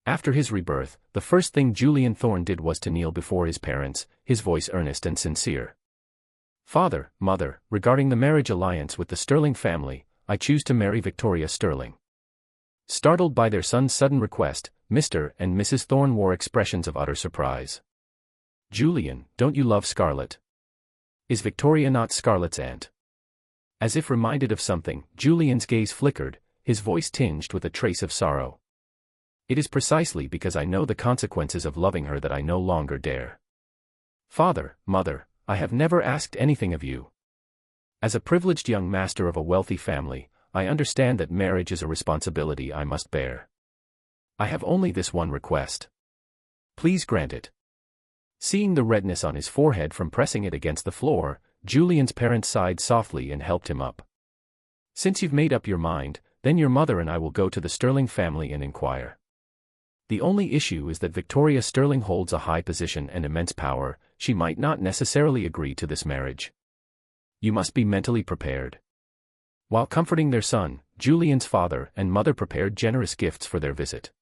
After his rebirth, the first thing Julian Thorne did was to kneel before his parents, his voice earnest and sincere. "Father, Mother, regarding the marriage alliance with the Sterling family, I choose to marry Victoria Sterling." Startled by their son's sudden request, Mr. and Mrs. Thorne wore expressions of utter surprise. "Julian, don't you love Scarlett? Is Victoria not Scarlett's aunt?" As if reminded of something, Julian's gaze flickered, his voice tinged with a trace of sorrow. "It is precisely because I know the consequences of loving her that I no longer dare. Father, Mother, I have never asked anything of you. As a privileged young master of a wealthy family, I understand that marriage is a responsibility I must bear. I have only this one request. Please grant it." Seeing the redness on his forehead from pressing it against the floor, Julian's parents sighed softly and helped him up. "Since you've made up your mind, then your mother and I will go to the Sterling family and inquire. The only issue is that Victoria Sterling holds a high position and immense power. She might not necessarily agree to this marriage. You must be mentally prepared." While comforting their son, Julian's father and mother prepared generous gifts for their visit.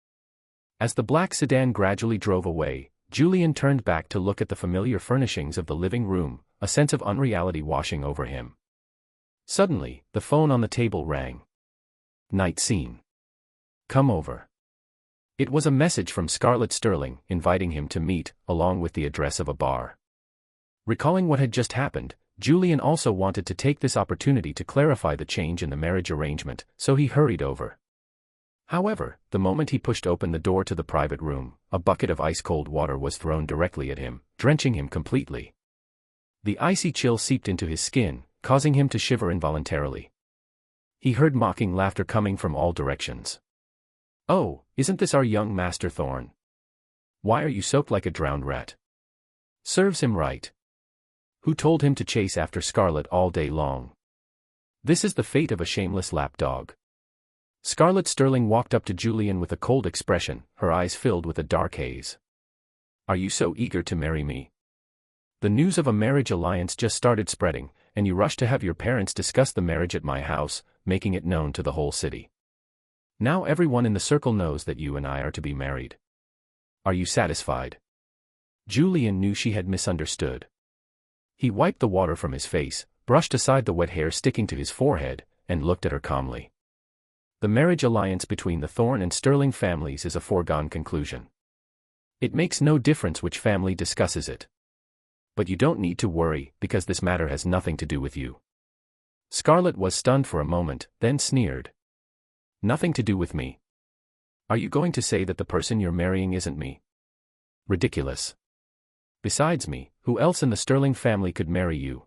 As the black sedan gradually drove away, Julian turned back to look at the familiar furnishings of the living room, a sense of unreality washing over him. Suddenly, the phone on the table rang. "Night scene. Come over." It was a message from Scarlett Sterling, inviting him to meet, along with the address of a bar. Recalling what had just happened, Julian also wanted to take this opportunity to clarify the change in the marriage arrangement, so he hurried over. However, the moment he pushed open the door to the private room, a bucket of ice-cold water was thrown directly at him, drenching him completely. The icy chill seeped into his skin, causing him to shiver involuntarily. He heard mocking laughter coming from all directions. "Oh, isn't this our young Master Thorne? Why are you soaked like a drowned rat? Serves him right. Who told him to chase after Scarlett all day long? This is the fate of a shameless lapdog." Scarlett Sterling walked up to Julian with a cold expression, her eyes filled with a dark haze. "Are you so eager to marry me? The news of a marriage alliance just started spreading, and you rushed to have your parents discuss the marriage at my house, making it known to the whole city. Now everyone in the circle knows that you and I are to be married. Are you satisfied?" Julian knew she had misunderstood. He wiped the water from his face, brushed aside the wet hair sticking to his forehead, and looked at her calmly. The marriage alliance between the Thorne and Sterling families is a foregone conclusion. It makes no difference which family discusses it. But you don't need to worry, because this matter has nothing to do with you. Scarlett was stunned for a moment, then sneered. "Nothing to do with me? Are you going to say that the person you're marrying isn't me? Ridiculous. Besides me, who else in the Sterling family could marry you?"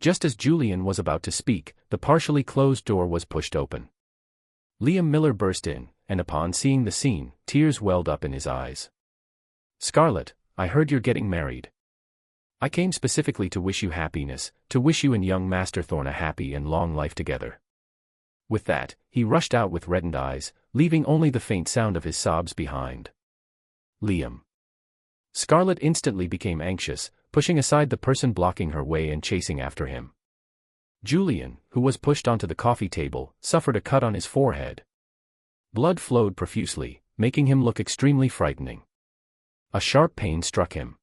Just as Julian was about to speak, the partially closed door was pushed open. Liam Miller burst in, and upon seeing the scene, tears welled up in his eyes. "Scarlett, I heard you're getting married. I came specifically to wish you happiness, to wish you and young Master Thorne a happy and long life together." With that, he rushed out with reddened eyes, leaving only the faint sound of his sobs behind. "Liam." Scarlett instantly became anxious, pushing aside the person blocking her way and chasing after him. Julian, who was pushed onto the coffee table, suffered a cut on his forehead. Blood flowed profusely, making him look extremely frightening. A sharp pain struck him.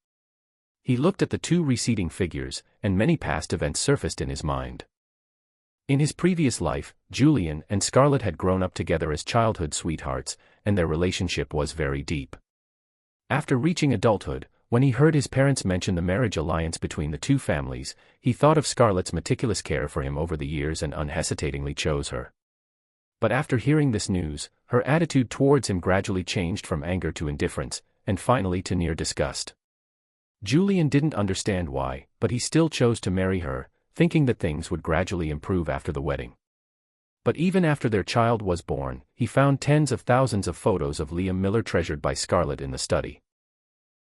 He looked at the two receding figures, and many past events surfaced in his mind. In his previous life, Julian and Scarlett had grown up together as childhood sweethearts, and their relationship was very deep. After reaching adulthood, when he heard his parents mention the marriage alliance between the two families, he thought of Scarlett's meticulous care for him over the years and unhesitatingly chose her. But after hearing this news, her attitude towards him gradually changed from anger to indifference, and finally to near disgust. Julian didn't understand why, but he still chose to marry her, thinking that things would gradually improve after the wedding. But even after their child was born, he found tens of thousands of photos of Liam Miller treasured by Scarlett in the study.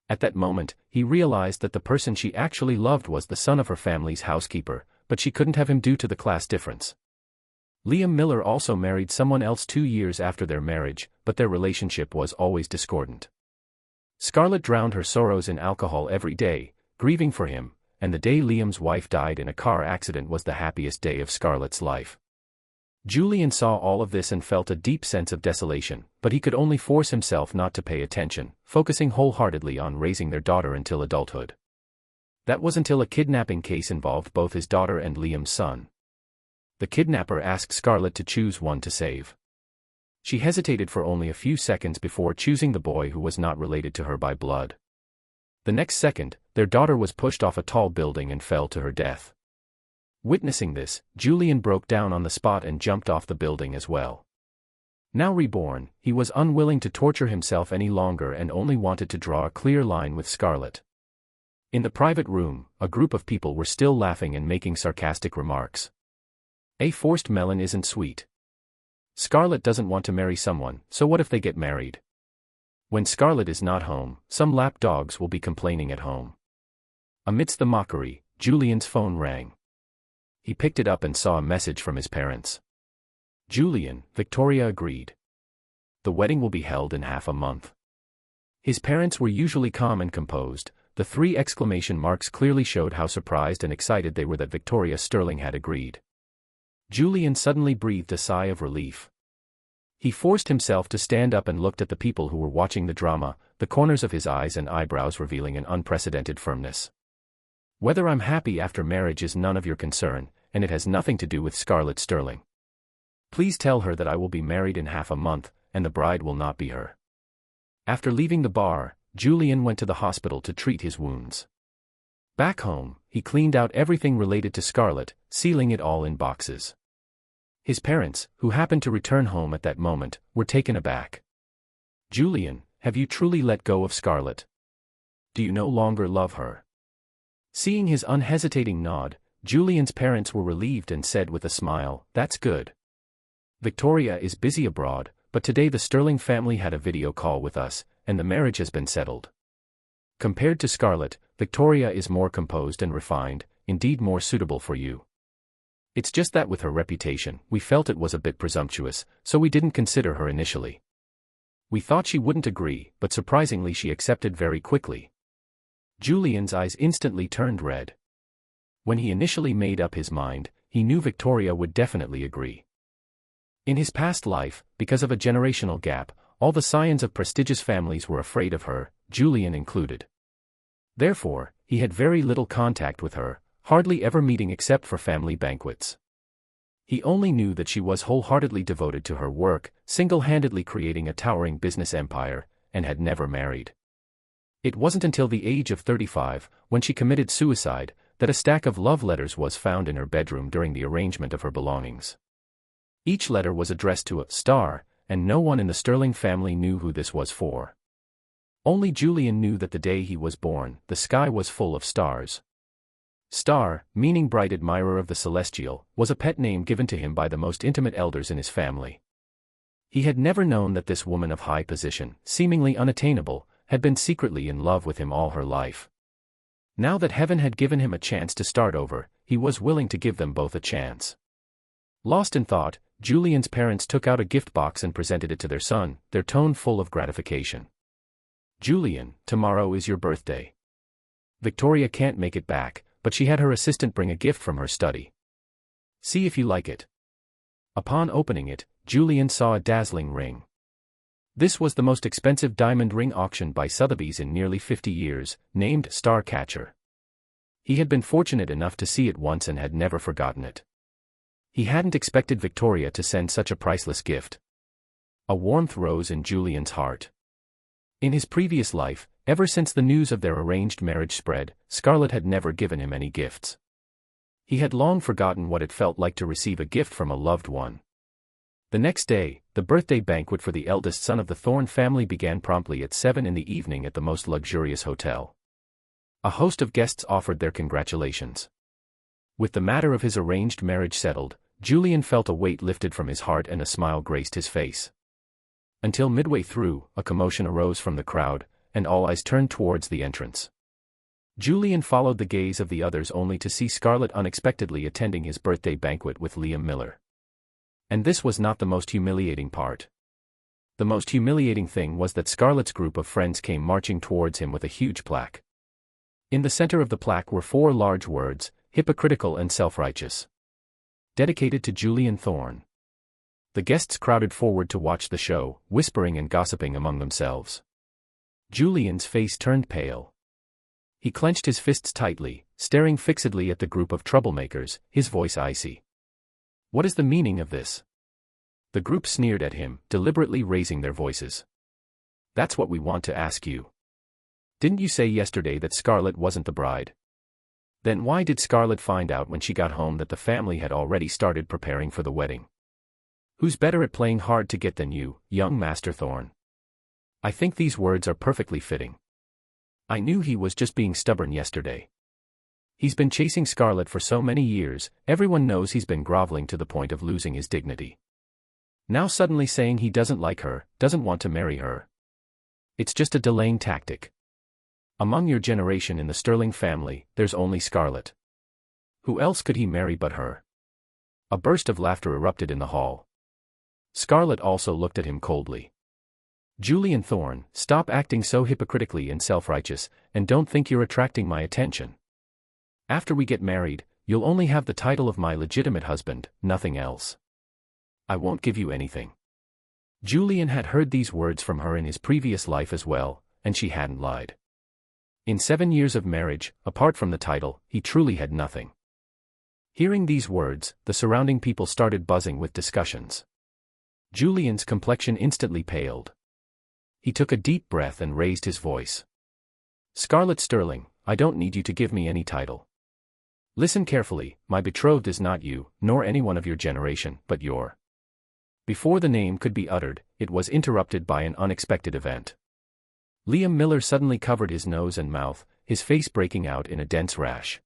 At that moment, he realized that the person she actually loved was the son of her family's housekeeper, but she couldn't have him due to the class difference. Liam Miller also married someone else 2 years after their marriage, but their relationship was always discordant. Scarlett drowned her sorrows in alcohol every day, grieving for him, and the day Liam's wife died in a car accident was the happiest day of Scarlett's life. Julian saw all of this and felt a deep sense of desolation, but he could only force himself not to pay attention, focusing wholeheartedly on raising their daughter until adulthood. That was until a kidnapping case involved both his daughter and Liam's son. The kidnapper asked Scarlett to choose one to save. She hesitated for only a few seconds before choosing the boy who was not related to her by blood. The next second, their daughter was pushed off a tall building and fell to her death. Witnessing this, Julian broke down on the spot and jumped off the building as well. Now reborn, he was unwilling to torture himself any longer and only wanted to draw a clear line with Scarlett. In the private room, a group of people were still laughing and making sarcastic remarks. A forced melon isn't sweet. Scarlett doesn't want to marry someone, so what if they get married? When Scarlett is not home, some lap dogs will be complaining at home. Amidst the mockery, Julian's phone rang. He picked it up and saw a message from his parents. Julian, Victoria agreed. The wedding will be held in half a month. His parents were usually calm and composed. The 3 exclamation marks clearly showed how surprised and excited they were that Victoria Sterling had agreed. Julian suddenly breathed a sigh of relief. He forced himself to stand up and looked at the people who were watching the drama, the corners of his eyes and eyebrows revealing an unprecedented firmness. Whether I'm happy after marriage is none of your concern, and it has nothing to do with Scarlett Sterling. Please tell her that I will be married in half a month, and the bride will not be her. After leaving the bar, Julian went to the hospital to treat his wounds. Back home, he cleaned out everything related to Scarlett, sealing it all in boxes. His parents, who happened to return home at that moment, were taken aback. Julian, have you truly let go of Scarlett? Do you no longer love her? Seeing his unhesitating nod, Julian's parents were relieved and said with a smile, "That's good. Victoria is busy abroad, but today the Sterling family had a video call with us, and the marriage has been settled. Compared to Scarlett, Victoria is more composed and refined, indeed more suitable for you. It's just that with her reputation, we felt it was a bit presumptuous, so we didn't consider her initially. We thought she wouldn't agree, but surprisingly she accepted very quickly." Julian's eyes instantly turned red. When he initially made up his mind, he knew Victoria would definitely agree. In his past life, because of a generational gap, all the scions of prestigious families were afraid of her, Julian included. Therefore, he had very little contact with her, hardly ever meeting except for family banquets. He only knew that she was wholeheartedly devoted to her work, single-handedly creating a towering business empire, and had never married. It wasn't until the age of 35, when she committed suicide, that a stack of love letters was found in her bedroom during the arrangement of her belongings. Each letter was addressed to a star, and no one in the Sterling family knew who this was for. Only Julian knew that the day he was born, the sky was full of stars. Star, meaning bright admirer of the celestial, was a pet name given to him by the most intimate elders in his family. He had never known that this woman of high position, seemingly unattainable, had been secretly in love with him all her life. Now that heaven had given him a chance to start over, he was willing to give them both a chance. Lost in thought, Julian's parents took out a gift box and presented it to their son, their tone full of gratification. "Julian, tomorrow is your birthday. Victoria can't make it back, but she had her assistant bring a gift from her study. See if you like it." Upon opening it, Julian saw a dazzling ring. This was the most expensive diamond ring auctioned by Sotheby's in nearly 50 years, named Starcatcher. He had been fortunate enough to see it once and had never forgotten it. He hadn't expected Victoria to send such a priceless gift. A warmth rose in Julian's heart. In his previous life, ever since the news of their arranged marriage spread, Scarlett had never given him any gifts. He had long forgotten what it felt like to receive a gift from a loved one. The next day, the birthday banquet for the eldest son of the Thorne family began promptly at 7 in the evening at the most luxurious hotel. A host of guests offered their congratulations. With the matter of his arranged marriage settled, Julian felt a weight lifted from his heart and a smile graced his face. Until midway through, a commotion arose from the crowd, and all eyes turned towards the entrance. Julian followed the gaze of the others only to see Scarlett unexpectedly attending his birthday banquet with Liam Miller. And this was not the most humiliating part. The most humiliating thing was that Scarlett's group of friends came marching towards him with a huge plaque. In the center of the plaque were 4 large words, hypocritical and self-righteous. Dedicated to Julian Thorne. The guests crowded forward to watch the show, whispering and gossiping among themselves. Julian's face turned pale. He clenched his fists tightly, staring fixedly at the group of troublemakers, his voice icy. What is the meaning of this? The group sneered at him, deliberately raising their voices. That's what we want to ask you. Didn't you say yesterday that Scarlett wasn't the bride? Then why did Scarlett find out when she got home that the family had already started preparing for the wedding? Who's better at playing hard to get than you, young Master Thorne? I think these words are perfectly fitting. I knew he was just being stubborn yesterday. He's been chasing Scarlett for so many years, everyone knows he's been groveling to the point of losing his dignity. Now suddenly saying he doesn't like her, doesn't want to marry her. It's just a delaying tactic. Among your generation in the Sterling family, there's only Scarlett. Who else could he marry but her? A burst of laughter erupted in the hall. Scarlett also looked at him coldly. Julian Thorne, stop acting so hypocritically and self-righteous, and don't think you're attracting my attention. After we get married, you'll only have the title of my legitimate husband, nothing else. I won't give you anything. Julian had heard these words from her in his previous life as well, and she hadn't lied. In 7 years of marriage, apart from the title, he truly had nothing. Hearing these words, the surrounding people started buzzing with discussions. Julian's complexion instantly paled. He took a deep breath and raised his voice. Scarlett Sterling, I don't need you to give me any title. Listen carefully, my betrothed is not you, nor anyone of your generation, but your. Before the name could be uttered, it was interrupted by an unexpected event. Liam Miller suddenly covered his nose and mouth, his face breaking out in a dense rash.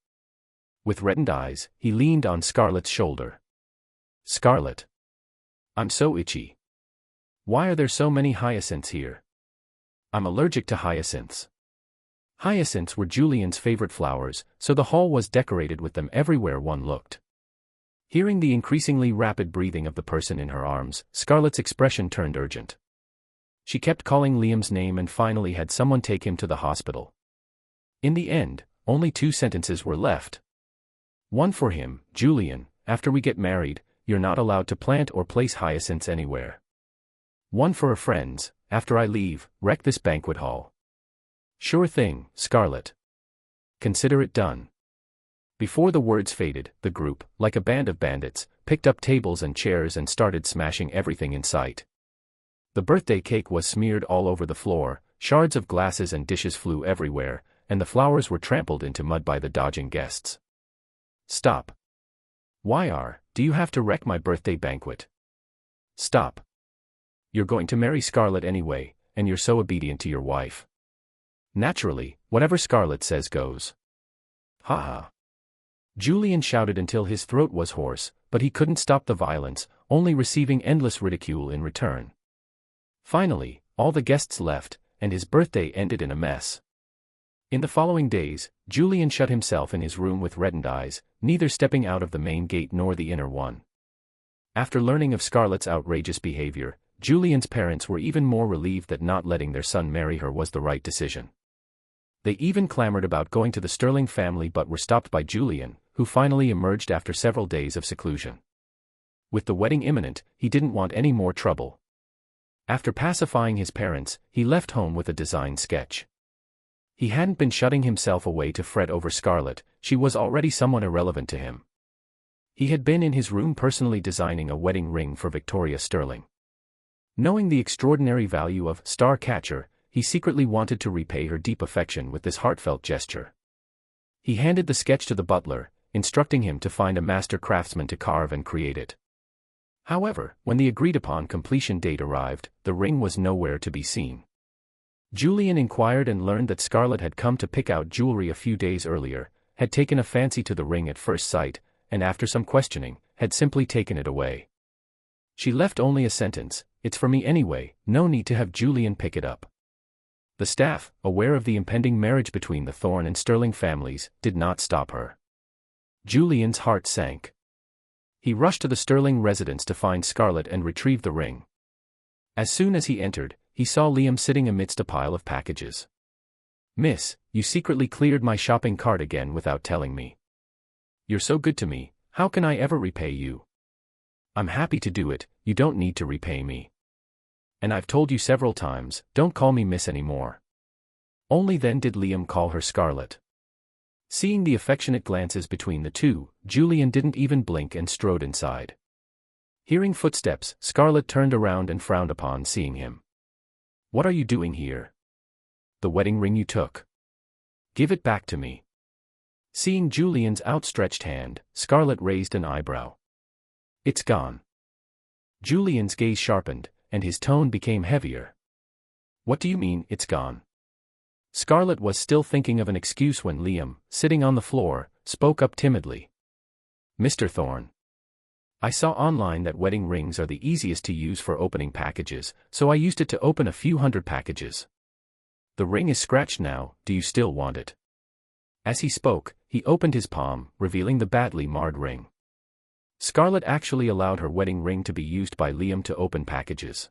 With reddened eyes, he leaned on Scarlett's shoulder. Scarlett. I'm so itchy. Why are there so many hyacinths here? I'm allergic to hyacinths. Hyacinths were Julian's favorite flowers, so the hall was decorated with them everywhere one looked. Hearing the increasingly rapid breathing of the person in her arms, Scarlett's expression turned urgent. She kept calling Liam's name and finally had someone take him to the hospital. In the end, only 2 sentences were left. One for him, Julian, after we get married, you're not allowed to plant or place hyacinths anywhere. One for her friends, after I leave, wreck this banquet hall. Sure thing, Scarlett. Consider it done. Before the words faded, the group, like a band of bandits, picked up tables and chairs and started smashing everything in sight. The birthday cake was smeared all over the floor, shards of glasses and dishes flew everywhere, and the flowers were trampled into mud by the dodging guests. Stop. Do you have to wreck my birthday banquet? Stop. You're going to marry Scarlett anyway, and you're so obedient to your wife. Naturally, whatever Scarlett says goes. Ha ha. Julian shouted until his throat was hoarse, but he couldn't stop the violence, only receiving endless ridicule in return. Finally, all the guests left, and his birthday ended in a mess. In the following days, Julian shut himself in his room with reddened eyes, neither stepping out of the main gate nor the inner one. After learning of Scarlett's outrageous behavior, Julian's parents were even more relieved that not letting their son marry her was the right decision. They even clamored about going to the Sterling family but were stopped by Julian, who finally emerged after several days of seclusion. With the wedding imminent, he didn't want any more trouble. After pacifying his parents, he left home with a design sketch. He hadn't been shutting himself away to fret over Scarlett, she was already somewhat irrelevant to him. He had been in his room personally designing a wedding ring for Victoria Sterling. Knowing the extraordinary value of Star Catcher, he secretly wanted to repay her deep affection with this heartfelt gesture. He handed the sketch to the butler, instructing him to find a master craftsman to carve and create it. However, when the agreed-upon completion date arrived, the ring was nowhere to be seen. Julian inquired and learned that Scarlett had come to pick out jewelry a few days earlier, had taken a fancy to the ring at first sight, and after some questioning, had simply taken it away. She left only a sentence, "It's for me anyway, no need to have Julian pick it up." The staff, aware of the impending marriage between the Thorne and Sterling families, did not stop her. Julian's heart sank. He rushed to the Sterling residence to find Scarlett and retrieve the ring. As soon as he entered, he saw Liam sitting amidst a pile of packages. "Miss, you secretly cleared my shopping cart again without telling me. You're so good to me, how can I ever repay you?" I'm happy to do it, you don't need to repay me. And I've told you several times, don't call me miss anymore. Only then did Liam call her Scarlett. Seeing the affectionate glances between the two, Julian didn't even blink and strode inside. Hearing footsteps, Scarlett turned around and frowned upon seeing him. What are you doing here? The wedding ring you took. Give it back to me. Seeing Julian's outstretched hand, Scarlett raised an eyebrow. It's gone. Julian's gaze sharpened, and his tone became heavier. What do you mean, it's gone? Scarlett was still thinking of an excuse when Liam, sitting on the floor, spoke up timidly. Mr. Thorne. I saw online that wedding rings are the easiest to use for opening packages, so I used it to open a few hundred packages. The ring is scratched now, do you still want it? As he spoke, he opened his palm, revealing the badly marred ring. Scarlett actually allowed her wedding ring to be used by Liam to open packages.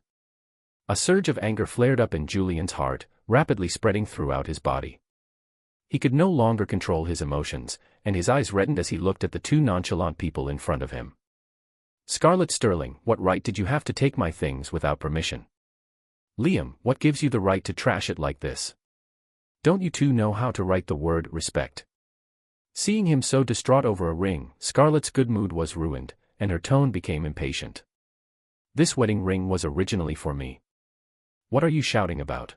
A surge of anger flared up in Julian's heart, rapidly spreading throughout his body. He could no longer control his emotions, and his eyes reddened as he looked at the two nonchalant people in front of him. Scarlett Sterling, what right did you have to take my things without permission? Liam, what gives you the right to trash it like this? Don't you two know how to write the word respect? Seeing him so distraught over a ring, Scarlett's good mood was ruined, and her tone became impatient. This wedding ring was originally for me. What are you shouting about?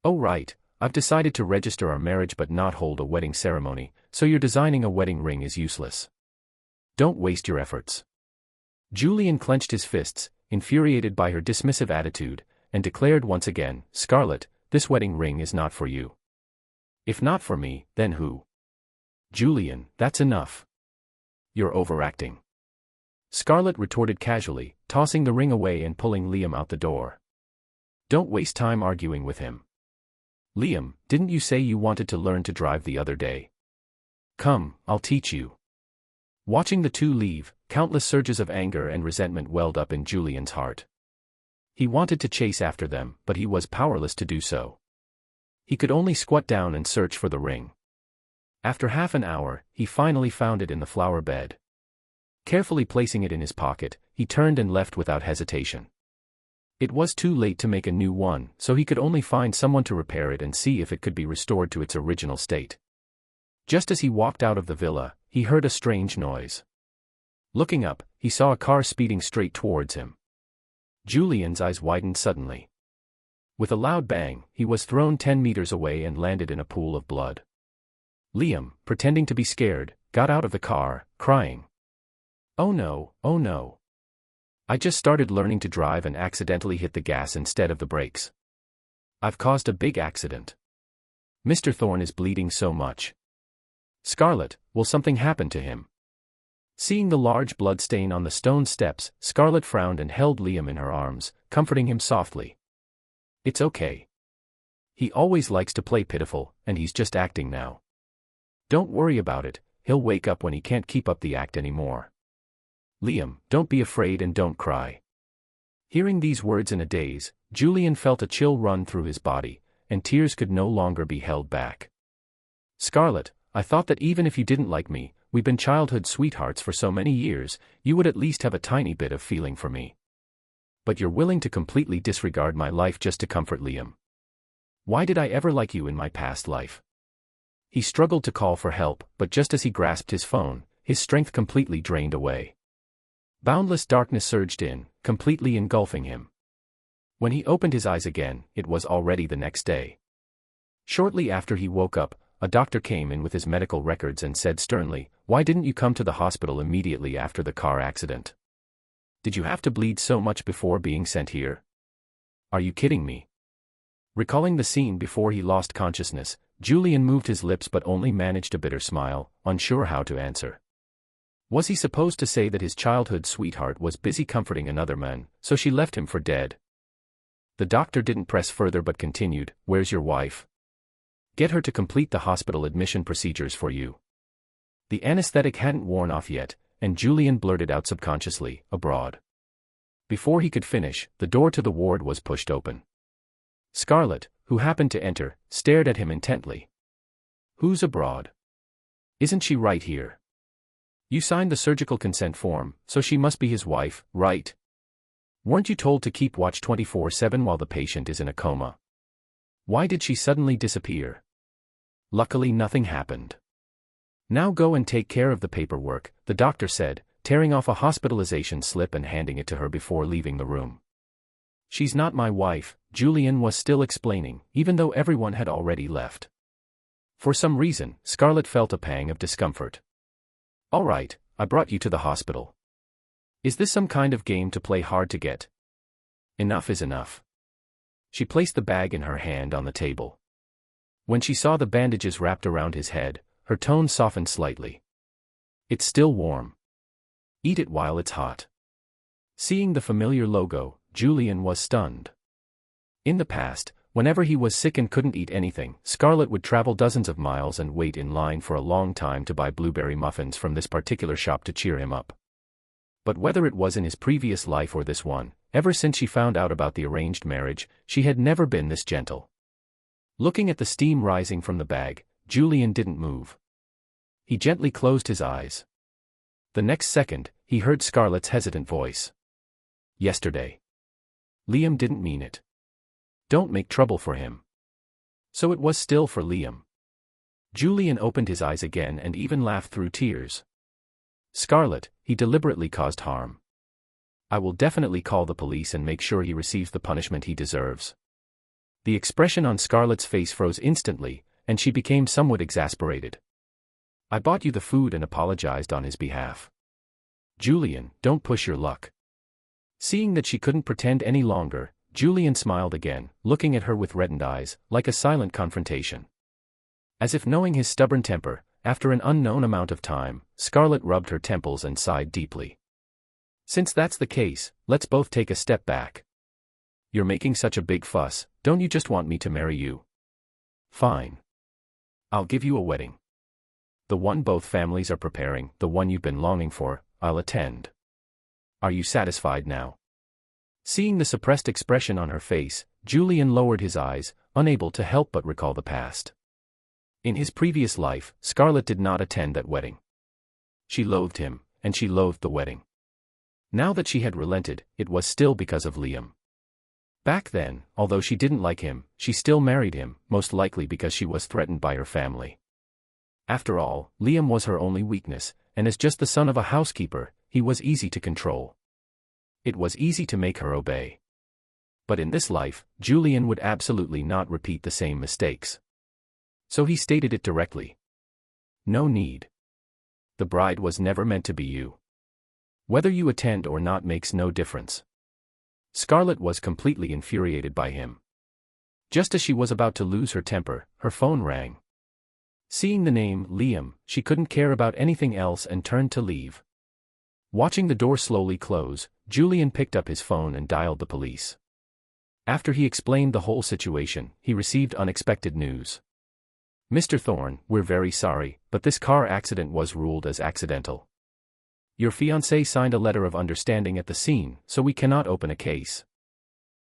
Oh right, I've decided to register our marriage but not hold a wedding ceremony, so your designing a wedding ring is useless. Don't waste your efforts. Julian clenched his fists, infuriated by her dismissive attitude, and declared once again, Scarlett, this wedding ring is not for you. If not for me, then who? Julian, that's enough. You're overacting. Scarlett retorted casually, tossing the ring away and pulling Liam out the door. Don't waste time arguing with him. Liam, didn't you say you wanted to learn to drive the other day? Come, I'll teach you. Watching the two leave, countless surges of anger and resentment welled up in Julian's heart. He wanted to chase after them, but he was powerless to do so. He could only squat down and search for the ring. After half an hour, he finally found it in the flower bed. Carefully placing it in his pocket, he turned and left without hesitation. It was too late to make a new one, so he could only find someone to repair it and see if it could be restored to its original state. Just as he walked out of the villa, he heard a strange noise. Looking up, he saw a car speeding straight towards him. Julian's eyes widened suddenly. With a loud bang, he was thrown 10 meters away and landed in a pool of blood. Liam, pretending to be scared, got out of the car, crying. Oh no, oh no. I just started learning to drive and accidentally hit the gas instead of the brakes. I've caused a big accident. Mr. Thorne is bleeding so much. Scarlett, will something happen to him? Seeing the large blood stain on the stone steps, Scarlett frowned and held Liam in her arms, comforting him softly. It's okay. He always likes to play pitiful, and he's just acting now. Don't worry about it, he'll wake up when he can't keep up the act anymore. Liam, don't be afraid and don't cry. Hearing these words in a daze, Julian felt a chill run through his body, and tears could no longer be held back. Scarlett, I thought that even if you didn't like me, we've been childhood sweethearts for so many years, you would at least have a tiny bit of feeling for me. But you're willing to completely disregard my life just to comfort Liam. Why did I ever like you in my past life? He struggled to call for help, but just as he grasped his phone, his strength completely drained away. Boundless darkness surged in, completely engulfing him. When he opened his eyes again, it was already the next day. Shortly after he woke up, a doctor came in with his medical records and said sternly, "Why didn't you come to the hospital immediately after the car accident? Did you have to bleed so much before being sent here? Are you kidding me?" Recalling the scene before he lost consciousness, Julian moved his lips but only managed a bitter smile, unsure how to answer. Was he supposed to say that his childhood sweetheart was busy comforting another man, so she left him for dead? The doctor didn't press further but continued, "Where's your wife? Get her to complete the hospital admission procedures for you." The anesthetic hadn't worn off yet, and Julian blurted out subconsciously, "Abroad." Before he could finish, the door to the ward was pushed open. Scarlett, who happened to enter, stared at him intently. "Who's abroad? Isn't she right here?" You signed the surgical consent form, so she must be his wife, right? Weren't you told to keep watch 24/7 while the patient is in a coma? Why did she suddenly disappear? Luckily nothing happened. Now go and take care of the paperwork, the doctor said, tearing off a hospitalization slip and handing it to her before leaving the room. She's not my wife, Julian was still explaining, even though everyone had already left. For some reason, Scarlett felt a pang of discomfort. All right, I brought you to the hospital. Is this some kind of game to play hard to get? Enough is enough. She placed the bag in her hand on the table. When she saw the bandages wrapped around his head, her tone softened slightly. It's still warm. Eat it while it's hot. Seeing the familiar logo, Julian was stunned. In the past, whenever he was sick and couldn't eat anything, Scarlett would travel dozens of miles and wait in line for a long time to buy blueberry muffins from this particular shop to cheer him up. But whether it was in his previous life or this one, ever since she found out about the arranged marriage, she had never been this gentle. Looking at the steam rising from the bag, Julian didn't move. He gently closed his eyes. The next second, he heard Scarlett's hesitant voice. Yesterday. Liam didn't mean it. Don't make trouble for him. So it was still for Liam. Julian opened his eyes again and even laughed through tears. Scarlett, he deliberately caused harm. I will definitely call the police and make sure he receives the punishment he deserves. The expression on Scarlett's face froze instantly, and she became somewhat exasperated. I bought you the food and apologized on his behalf. Julian, don't push your luck. Seeing that she couldn't pretend any longer, Julian smiled again, looking at her with reddened eyes, like a silent confrontation. As if knowing his stubborn temper, after an unknown amount of time, Scarlett rubbed her temples and sighed deeply. Since that's the case, let's both take a step back. You're making such a big fuss, don't you just want me to marry you? Fine. I'll give you a wedding. The one both families are preparing, the one you've been longing for, I'll attend. Are you satisfied now? Seeing the suppressed expression on her face, Julian lowered his eyes, unable to help but recall the past. In his previous life, Scarlett did not attend that wedding. She loathed him, and she loathed the wedding. Now that she had relented, it was still because of Liam. Back then, although she didn't like him, she still married him, most likely because she was threatened by her family. After all, Liam was her only weakness, and as just the son of a housekeeper, he was easy to control. It was easy to make her obey. But in this life, Julian would absolutely not repeat the same mistakes. So he stated it directly. No need. The bride was never meant to be you. Whether you attend or not makes no difference. Scarlett was completely infuriated by him. Just as she was about to lose her temper, her phone rang. Seeing the name, Liam, she couldn't care about anything else and turned to leave. Watching the door slowly close, Julian picked up his phone and dialed the police. After he explained the whole situation, he received unexpected news. Mr. Thorne, we're very sorry, but this car accident was ruled as accidental. Your fiancé signed a letter of understanding at the scene, so we cannot open a case.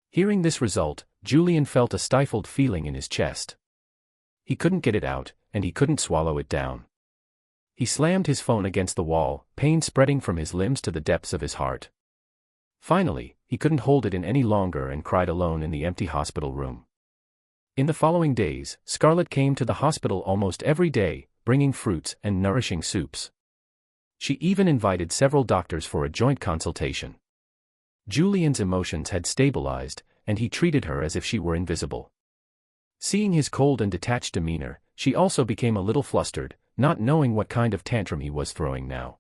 Hearing this result, Julian felt a stifled feeling in his chest. He couldn't get it out, and he couldn't swallow it down. He slammed his phone against the wall, pain spreading from his limbs to the depths of his heart. Finally, he couldn't hold it in any longer and cried alone in the empty hospital room. In the following days, Scarlett came to the hospital almost every day, bringing fruits and nourishing soups. She even invited several doctors for a joint consultation. Julian's emotions had stabilized, and he treated her as if she were invisible. Seeing his cold and detached demeanor, she also became a little flustered, not knowing what kind of tantrum he was throwing now.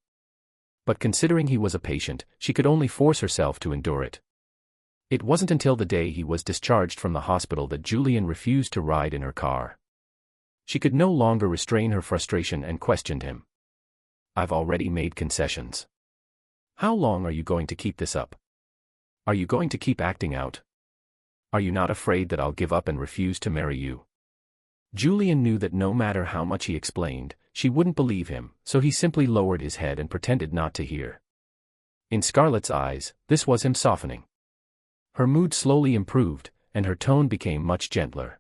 But considering he was a patient, she could only force herself to endure it. It wasn't until the day he was discharged from the hospital that Julian refused to ride in her car. She could no longer restrain her frustration and questioned him. I've already made concessions. How long are you going to keep this up? Are you going to keep acting out? Are you not afraid that I'll give up and refuse to marry you? Julian knew that no matter how much he explained, she wouldn't believe him, so he simply lowered his head and pretended not to hear. In Scarlett's eyes, this was him softening. Her mood slowly improved, and her tone became much gentler.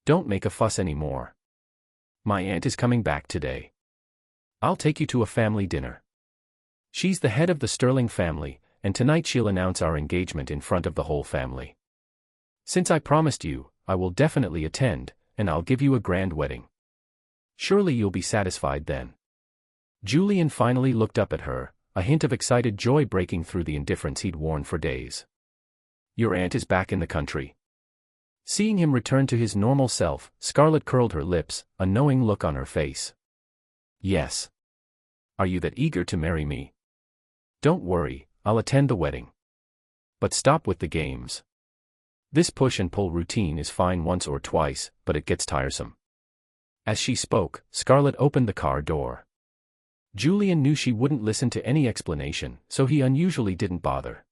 Don't make a fuss anymore. My aunt is coming back today. I'll take you to a family dinner. She's the head of the Sterling family, and tonight she'll announce our engagement in front of the whole family. Since I promised you, I will definitely attend, and I'll give you a grand wedding. Surely you'll be satisfied then. Julian finally looked up at her, a hint of excited joy breaking through the indifference he'd worn for days. Your aunt is back in the country. Seeing him return to his normal self, Scarlett curled her lips, a knowing look on her face. Yes. Are you that eager to marry me? Don't worry, I'll attend the wedding. But stop with the games. This push and pull routine is fine once or twice, but it gets tiresome. As she spoke, Scarlett opened the car door. Julian knew she wouldn't listen to any explanation, so he unusually didn't bother.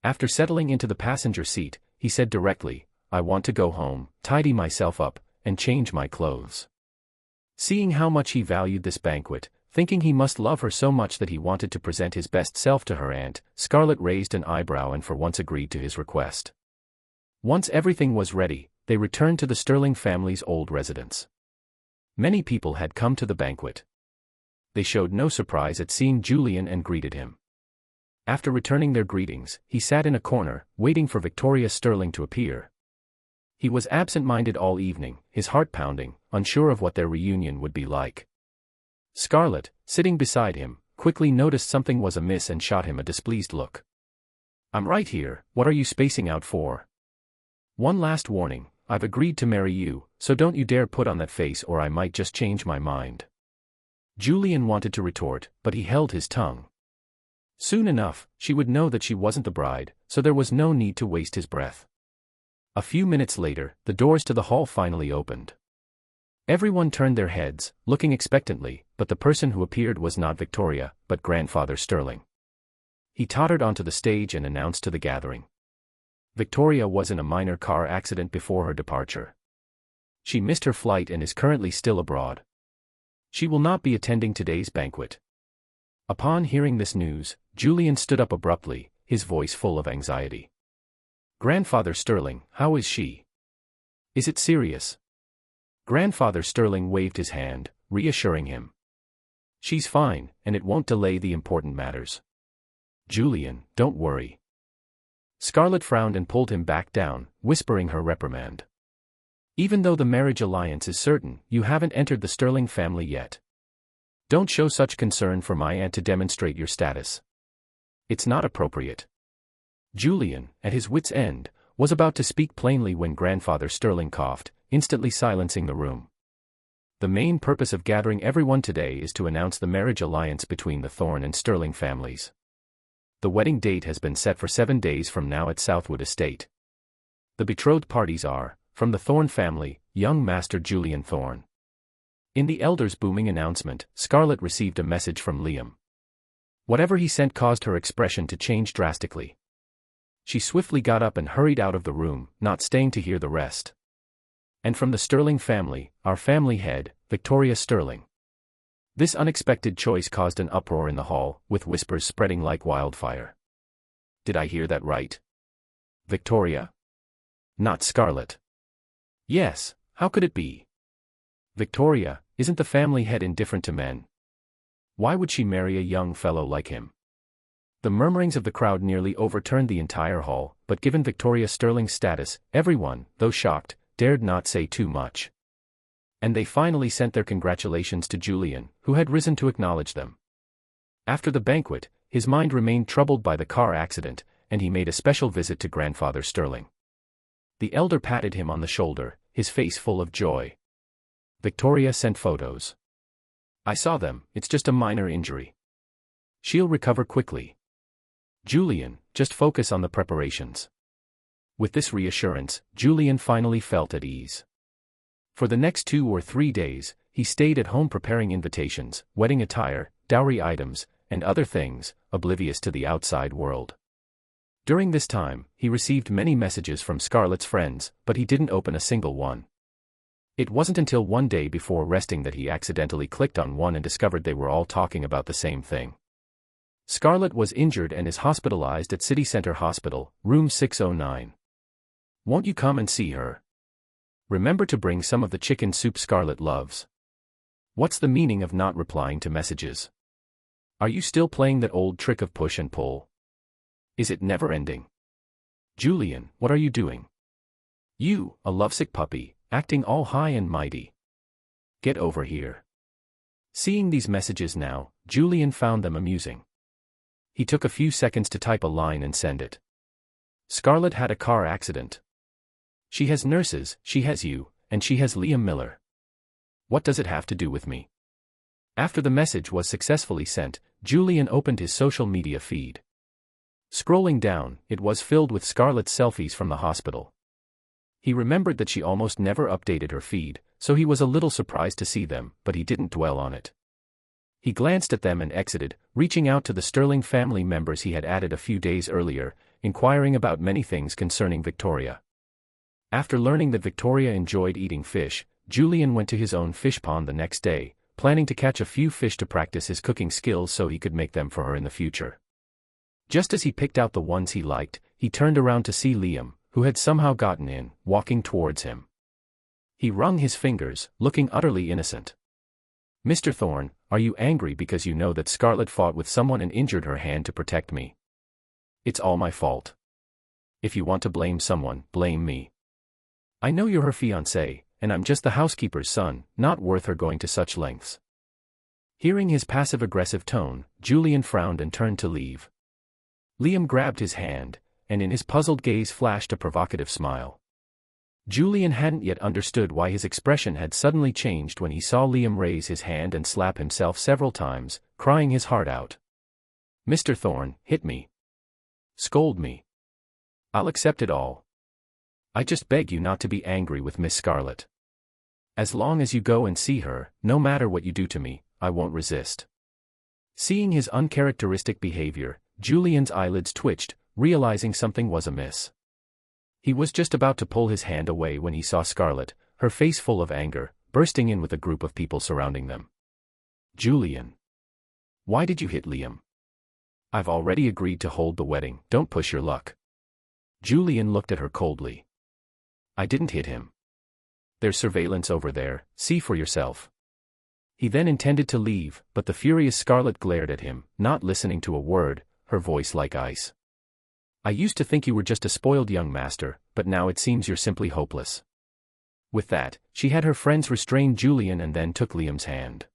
After settling into the passenger seat, he said directly, I want to go home, tidy myself up, and change my clothes. Seeing how much he valued this banquet, thinking he must love her so much that he wanted to present his best self to her aunt, Scarlett raised an eyebrow and for once agreed to his request. Once everything was ready, they returned to the Sterling family's old residence. Many people had come to the banquet. They showed no surprise at seeing Julian and greeted him. After returning their greetings, he sat in a corner, waiting for Victoria Sterling to appear. He was absent-minded all evening, his heart pounding, unsure of what their reunion would be like. Scarlett, sitting beside him, quickly noticed something was amiss and shot him a displeased look. I'm right here, what are you spacing out for? One last warning, I've agreed to marry you, so don't you dare put on that face or I might just change my mind. Julian wanted to retort, but he held his tongue. Soon enough, she would know that she wasn't the bride, so there was no need to waste his breath. A few minutes later, the doors to the hall finally opened. Everyone turned their heads, looking expectantly, but the person who appeared was not Victoria, but Grandfather Sterling. He tottered onto the stage and announced to the gathering. Victoria was in a minor car accident before her departure. She missed her flight and is currently still abroad. She will not be attending today's banquet. Upon hearing this news, Julian stood up abruptly, his voice full of anxiety. Grandfather Sterling, how is she? Is it serious? Grandfather Sterling waved his hand, reassuring him. She's fine, and it won't delay the important matters. Julian, don't worry. Scarlett frowned and pulled him back down, whispering her reprimand. Even though the marriage alliance is certain, you haven't entered the Sterling family yet. Don't show such concern for my aunt to demonstrate your status. It's not appropriate. Julian, at his wit's end, was about to speak plainly when Grandfather Sterling coughed, instantly silencing the room. The main purpose of gathering everyone today is to announce the marriage alliance between the Thorne and Sterling families. The wedding date has been set for 7 days from now at Southwood Estate. The betrothed parties are, from the Thorne family, young Master Julian Thorne. In the elder's booming announcement, Scarlett received a message from Liam. Whatever he sent caused her expression to change drastically. She swiftly got up and hurried out of the room, not staying to hear the rest. And from the Sterling family, our family head, Victoria Sterling. This unexpected choice caused an uproar in the hall, with whispers spreading like wildfire. Did I hear that right? Victoria? Not Scarlett. Yes, how could it be? Victoria, isn't the family head indifferent to men? Why would she marry a young fellow like him? The murmurings of the crowd nearly overturned the entire hall, but given Victoria Sterling's status, everyone, though shocked, dared not say too much. And they finally sent their congratulations to Julian, who had risen to acknowledge them. After the banquet, his mind remained troubled by the car accident, and he made a special visit to Grandfather Sterling. The elder patted him on the shoulder, his face full of joy. Victoria sent photos. I saw them, it's just a minor injury. She'll recover quickly. Julian, just focus on the preparations. With this reassurance, Julian finally felt at ease. For the next 2 or 3 days, he stayed at home preparing invitations, wedding attire, dowry items, and other things, oblivious to the outside world. During this time, he received many messages from Scarlett's friends, but he didn't open a single one. It wasn't until one day before resting that he accidentally clicked on one and discovered they were all talking about the same thing. Scarlett was injured and is hospitalized at City Center Hospital, room 609. Won't you come and see her? Remember to bring some of the chicken soup Scarlett loves. What's the meaning of not replying to messages? Are you still playing that old trick of push and pull? Is it never ending? Julian, what are you doing? You, a lovesick puppy, acting all high and mighty. Get over here. Seeing these messages now, Julian found them amusing. He took a few seconds to type a line and send it. Scarlett had a car accident. She has nurses, she has you, and she has Liam Miller. What does it have to do with me? After the message was successfully sent, Julian opened his social media feed. Scrolling down, it was filled with Scarlett's selfies from the hospital. He remembered that she almost never updated her feed, so he was a little surprised to see them, but he didn't dwell on it. He glanced at them and exited, reaching out to the Sterling family members he had added a few days earlier, inquiring about many things concerning Victoria. After learning that Victoria enjoyed eating fish, Julian went to his own fish pond the next day, planning to catch a few fish to practice his cooking skills so he could make them for her in the future. Just as he picked out the ones he liked, he turned around to see Liam, who had somehow gotten in, walking towards him. He wrung his fingers, looking utterly innocent. "Mr. Thorne, are you angry because you know that Scarlett fought with someone and injured her hand to protect me? It's all my fault. If you want to blame someone, blame me. I know you're her fiancé, and I'm just the housekeeper's son, not worth her going to such lengths." Hearing his passive-aggressive tone, Julian frowned and turned to leave. Liam grabbed his hand, and in his puzzled gaze flashed a provocative smile. Julian hadn't yet understood why his expression had suddenly changed when he saw Liam raise his hand and slap himself several times, crying his heart out. "Mr. Thorne, hit me. Scold me. I'll accept it all. I just beg you not to be angry with Miss Scarlett. As long as you go and see her, no matter what you do to me, I won't resist." Seeing his uncharacteristic behavior, Julian's eyelids twitched, realizing something was amiss. He was just about to pull his hand away when he saw Scarlett, her face full of anger, bursting in with a group of people surrounding them. "Julian. Why did you hit Liam? I've already agreed to hold the wedding, don't push your luck." Julian looked at her coldly. "I didn't hit him. There's surveillance over there, see for yourself." He then intended to leave, but the furious Scarlett glared at him, not listening to a word, her voice like ice. "I used to think you were just a spoiled young master, but now it seems you're simply hopeless." With that, she had her friends restrain Julian and then took Liam's hand.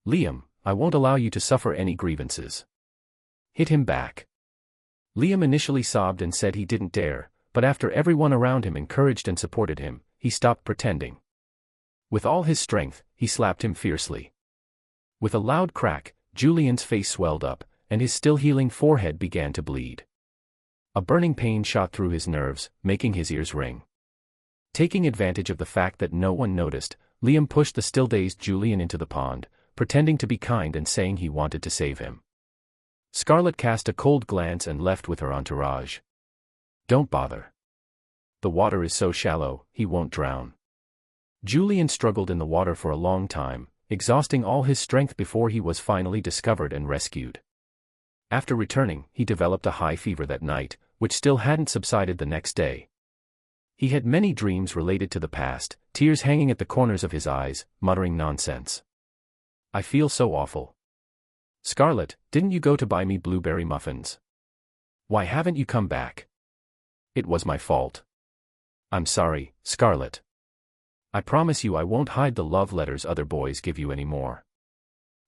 "Liam, I won't allow you to suffer any grievances. Hit him back." Liam initially sobbed and said he didn't dare, but after everyone around him encouraged and supported him, he stopped pretending. With all his strength, he slapped him fiercely. With a loud crack, Julian's face swelled up, and his still healing forehead began to bleed. A burning pain shot through his nerves, making his ears ring. Taking advantage of the fact that no one noticed, Liam pushed the still-dazed Julian into the pond, pretending to be kind and saying he wanted to save him. Scarlett cast a cold glance and left with her entourage. "Don't bother. The water is so shallow, he won't drown." Julian struggled in the water for a long time, exhausting all his strength before he was finally discovered and rescued. After returning, he developed a high fever that night, which still hadn't subsided the next day. He had many dreams related to the past, tears hanging at the corners of his eyes, muttering nonsense. "I feel so awful. Scarlett, didn't you go to buy me blueberry muffins? Why haven't you come back? It was my fault. I'm sorry, Scarlett. I promise you I won't hide the love letters other boys give you anymore."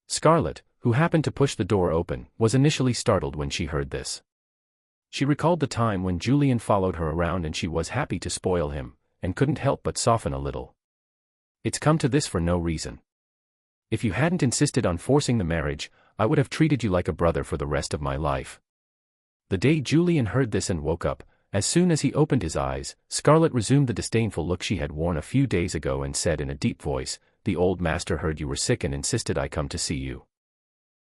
Scarlett, who happened to push the door open, was initially startled when she heard this. She recalled the time when Julian followed her around and she was happy to spoil him, and couldn't help but soften a little. "It's come to this for no reason. If you hadn't insisted on forcing the marriage, I would have treated you like a brother for the rest of my life." The day Julian heard this and woke up, as soon as he opened his eyes, Scarlett resumed the disdainful look she had worn a few days ago and said in a deep voice, "The old master heard you were sick and insisted I come to see you.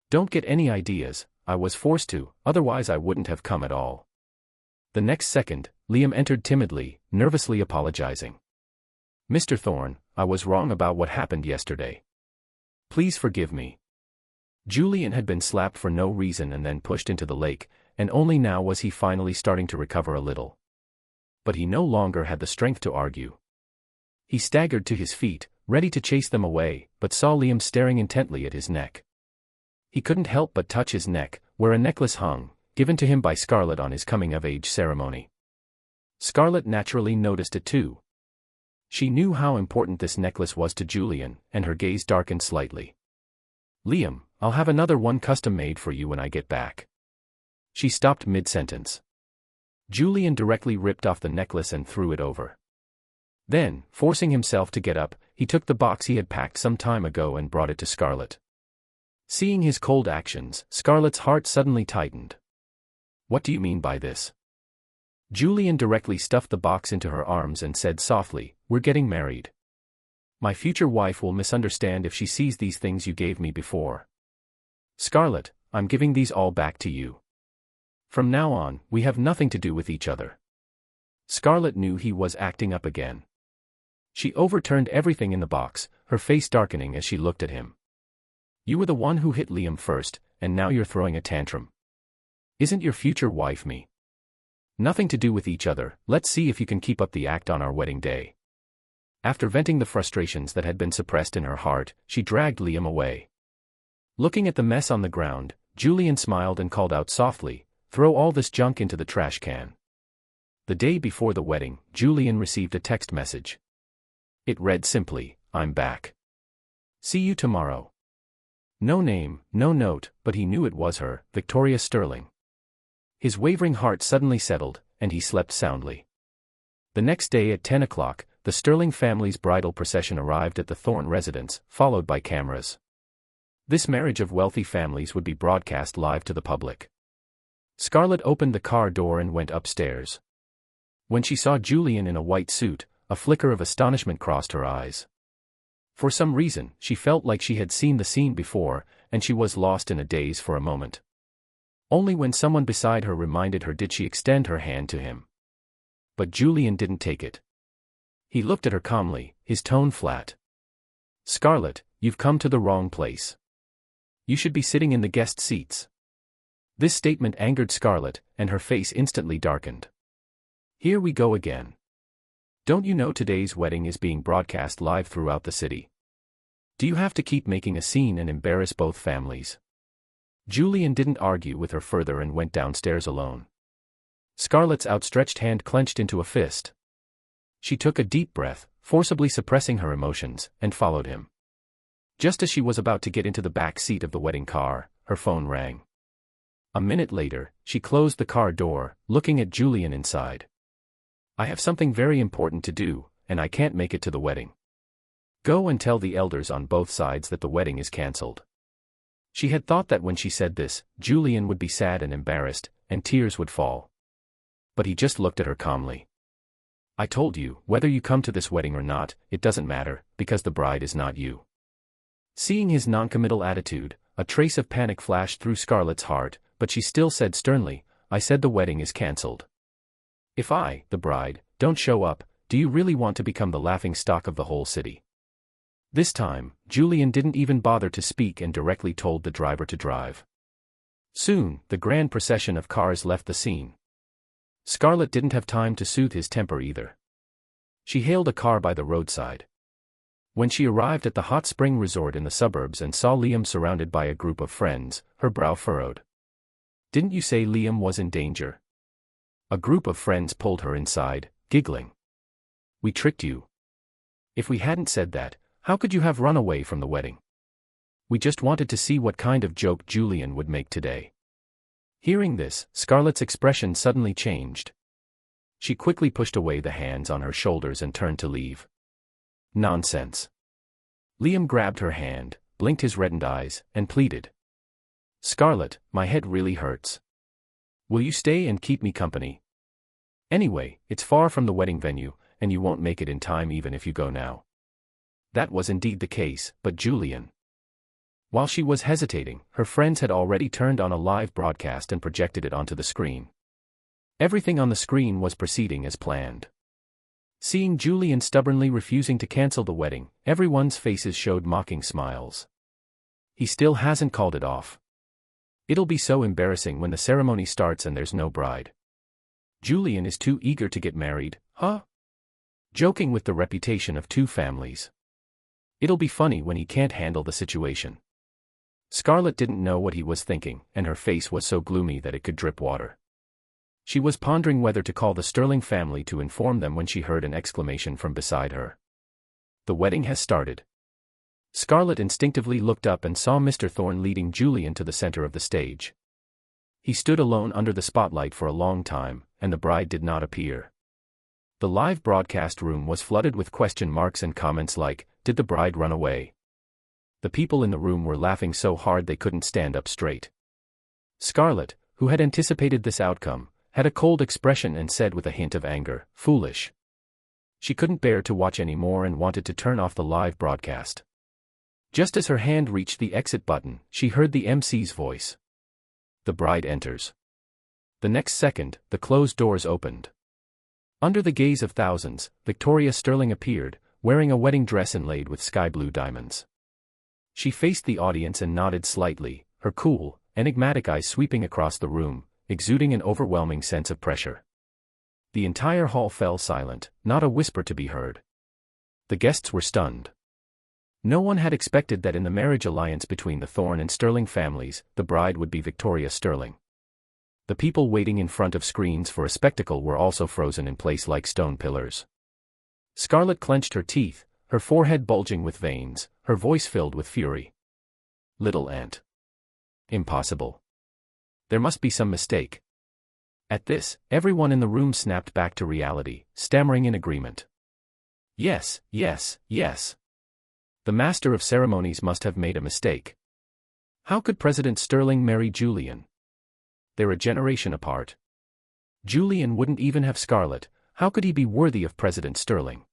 Don't get any ideas, I was forced to, otherwise I wouldn't have come at all." The next second, Liam entered timidly, nervously apologizing. "Mr. Thorne, I was wrong about what happened yesterday. Please forgive me." Julian had been slapped for no reason and then pushed into the lake, and only now was he finally starting to recover a little. But he no longer had the strength to argue. He staggered to his feet, ready to chase them away, but saw Liam staring intently at his neck. He couldn't help but touch his neck, where a necklace hung, given to him by Scarlett on his coming-of-age ceremony. Scarlett naturally noticed it too. She knew how important this necklace was to Julian, and her gaze darkened slightly. "Liam, I'll have another one custom-made for you when I get back." She stopped mid-sentence. Julian directly ripped off the necklace and threw it over. Then, forcing himself to get up, he took the box he had packed some time ago and brought it to Scarlett. Seeing his cold actions, Scarlett's heart suddenly tightened. "What do you mean by this?" Julian directly stuffed the box into her arms and said softly, "We're getting married. My future wife will misunderstand if she sees these things you gave me before. Scarlett, I'm giving these all back to you. From now on, we have nothing to do with each other." Scarlett knew he was acting up again. She overturned everything in the box, her face darkening as she looked at him. "You were the one who hit Liam first, and now you're throwing a tantrum. Isn't your future wife me? Nothing to do with each other. Let's see if you can keep up the act on our wedding day." After venting the frustrations that had been suppressed in her heart, she dragged Liam away. Looking at the mess on the ground, Julian smiled and called out softly, "Throw all this junk into the trash can." The day before the wedding, Julian received a text message. It read simply, "I'm back. See you tomorrow." No name, no note, but he knew it was her, Victoria Sterling. His wavering heart suddenly settled, and he slept soundly. The next day at 10 o'clock, the Sterling family's bridal procession arrived at the Thorne residence, followed by cameras. This marriage of wealthy families would be broadcast live to the public. Scarlett opened the car door and went upstairs. When she saw Julian in a white suit, a flicker of astonishment crossed her eyes. For some reason, she felt like she had seen the scene before, and she was lost in a daze for a moment. Only when someone beside her reminded her did she extend her hand to him. But Julian didn't take it. He looked at her calmly, his tone flat. "Scarlett, you've come to the wrong place. You should be sitting in the guest seats." This statement angered Scarlett, and her face instantly darkened. "Here we go again. Don't you know today's wedding is being broadcast live throughout the city? Do you have to keep making a scene and embarrass both families?" Julian didn't argue with her further and went downstairs alone. Scarlett's outstretched hand clenched into a fist. She took a deep breath, forcibly suppressing her emotions, and followed him. Just as she was about to get into the back seat of the wedding car, her phone rang. A minute later, she closed the car door, looking at Julian inside. "I have something very important to do, and I can't make it to the wedding. Go and tell the elders on both sides that the wedding is cancelled." She had thought that when she said this, Julian would be sad and embarrassed, and tears would fall. But he just looked at her calmly. "I told you, whether you come to this wedding or not, it doesn't matter, because the bride is not you." Seeing his noncommittal attitude, a trace of panic flashed through Scarlett's heart, but she still said sternly, "I said the wedding is cancelled. If I, the bride, don't show up, do you really want to become the laughing stock of the whole city?" This time, Julian didn't even bother to speak and directly told the driver to drive. Soon, the grand procession of cars left the scene. Scarlett didn't have time to soothe his temper either. She hailed a car by the roadside. When she arrived at the hot spring resort in the suburbs and saw Liam surrounded by a group of friends, her brow furrowed. "Didn't you say Liam was in danger?" A group of friends pulled her inside, giggling. "We tricked you. If we hadn't said that, how could you have run away from the wedding? We just wanted to see what kind of joke Julian would make today." Hearing this, Scarlett's expression suddenly changed. She quickly pushed away the hands on her shoulders and turned to leave. "Nonsense." Liam grabbed her hand, blinked his reddened eyes, and pleaded. "Scarlett, my head really hurts. Will you stay and keep me company? Anyway, it's far from the wedding venue, and you won't make it in time even if you go now." That was indeed the case, but Julian. While she was hesitating, her friends had already turned on a live broadcast and projected it onto the screen. Everything on the screen was proceeding as planned. Seeing Julian stubbornly refusing to cancel the wedding, everyone's faces showed mocking smiles. He still hasn't called it off. It'll be so embarrassing when the ceremony starts and there's no bride. Julian is too eager to get married, huh? Joking with the reputation of two families. It'll be funny when he can't handle the situation. Scarlett didn't know what he was thinking, and her face was so gloomy that it could drip water. She was pondering whether to call the Sterling family to inform them when she heard an exclamation from beside her. The wedding has started. Scarlett instinctively looked up and saw Mr. Thorne leading Julian to the center of the stage. He stood alone under the spotlight for a long time, and the bride did not appear. The live broadcast room was flooded with question marks and comments like, "Did the bride run away?" The people in the room were laughing so hard they couldn't stand up straight. Scarlett, who had anticipated this outcome, had a cold expression and said with a hint of anger, "Foolish." She couldn't bear to watch any more and wanted to turn off the live broadcast. Just as her hand reached the exit button, she heard the MC's voice. "The bride enters." The next second, the closed doors opened. Under the gaze of thousands, Victoria Sterling appeared, wearing a wedding dress inlaid with sky-blue diamonds. She faced the audience and nodded slightly, her cool, enigmatic eyes sweeping across the room, exuding an overwhelming sense of pressure. The entire hall fell silent, not a whisper to be heard. The guests were stunned. No one had expected that in the marriage alliance between the Thorne and Sterling families, the bride would be Victoria Sterling. The people waiting in front of screens for a spectacle were also frozen in place like stone pillars. Scarlett clenched her teeth, her forehead bulging with veins, her voice filled with fury. "Little aunt. Impossible. There must be some mistake." At this, everyone in the room snapped back to reality, stammering in agreement. "Yes, yes, yes. The master of ceremonies must have made a mistake. How could President Sterling marry Julian? They're a generation apart. Julian wouldn't even have Scarlett, how could he be worthy of President Sterling?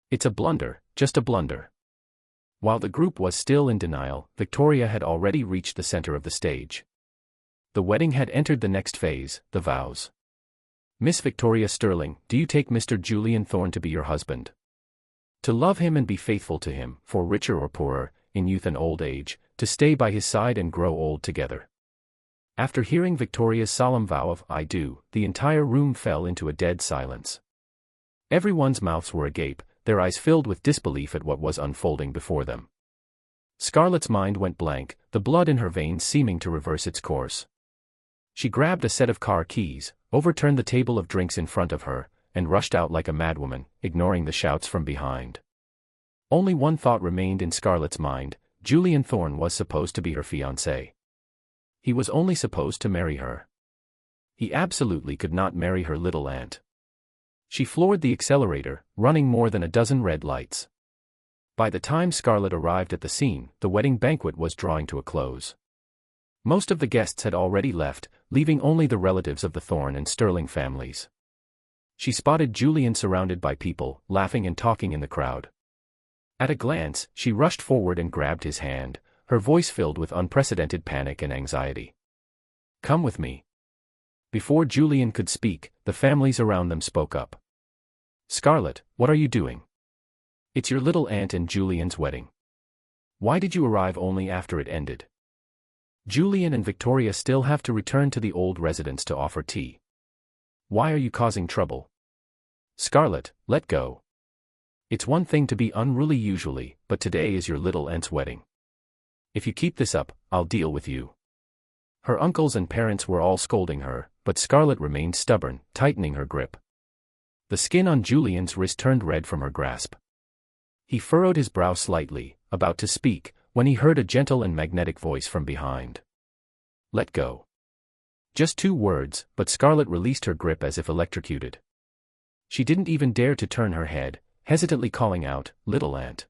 It's a blunder, just a blunder." While the group was still in denial, Victoria had already reached the center of the stage. The wedding had entered the next phase, the vows. "Miss Victoria Sterling, do you take Mr. Julian Thorne to be your husband? To love him and be faithful to him, for richer or poorer, in youth and old age, to stay by his side and grow old together?" After hearing Victoria's solemn vow of "I do," the entire room fell into a dead silence. Everyone's mouths were agape, their eyes filled with disbelief at what was unfolding before them. Scarlett's mind went blank, the blood in her veins seeming to reverse its course. She grabbed a set of car keys, overturned the table of drinks in front of her, and rushed out like a madwoman, ignoring the shouts from behind. Only one thought remained in Scarlett's mind: Julian Thorne was supposed to be her fiancé. He was only supposed to marry her. He absolutely could not marry her little aunt. She floored the accelerator, running more than a dozen red lights. By the time Scarlett arrived at the scene, the wedding banquet was drawing to a close. Most of the guests had already left, leaving only the relatives of the Thorne and Sterling families. She spotted Julian surrounded by people, laughing and talking in the crowd. At a glance, she rushed forward and grabbed his hand, her voice filled with unprecedented panic and anxiety. "Come with me." Before Julian could speak, the families around them spoke up. "Scarlett, what are you doing? It's your little aunt and Julian's wedding. Why did you arrive only after it ended? Julian and Victoria still have to return to the old residence to offer tea. Why are you causing trouble? Scarlett, let go. It's one thing to be unruly usually, but today is your little aunt's wedding. If you keep this up, I'll deal with you." Her uncles and parents were all scolding her, but Scarlett remained stubborn, tightening her grip. The skin on Julian's wrist turned red from her grasp. He furrowed his brow slightly, about to speak, when he heard a gentle and magnetic voice from behind. "Let go." Just 2 words, but Scarlett released her grip as if electrocuted. She didn't even dare to turn her head, hesitantly calling out, "Little aunt."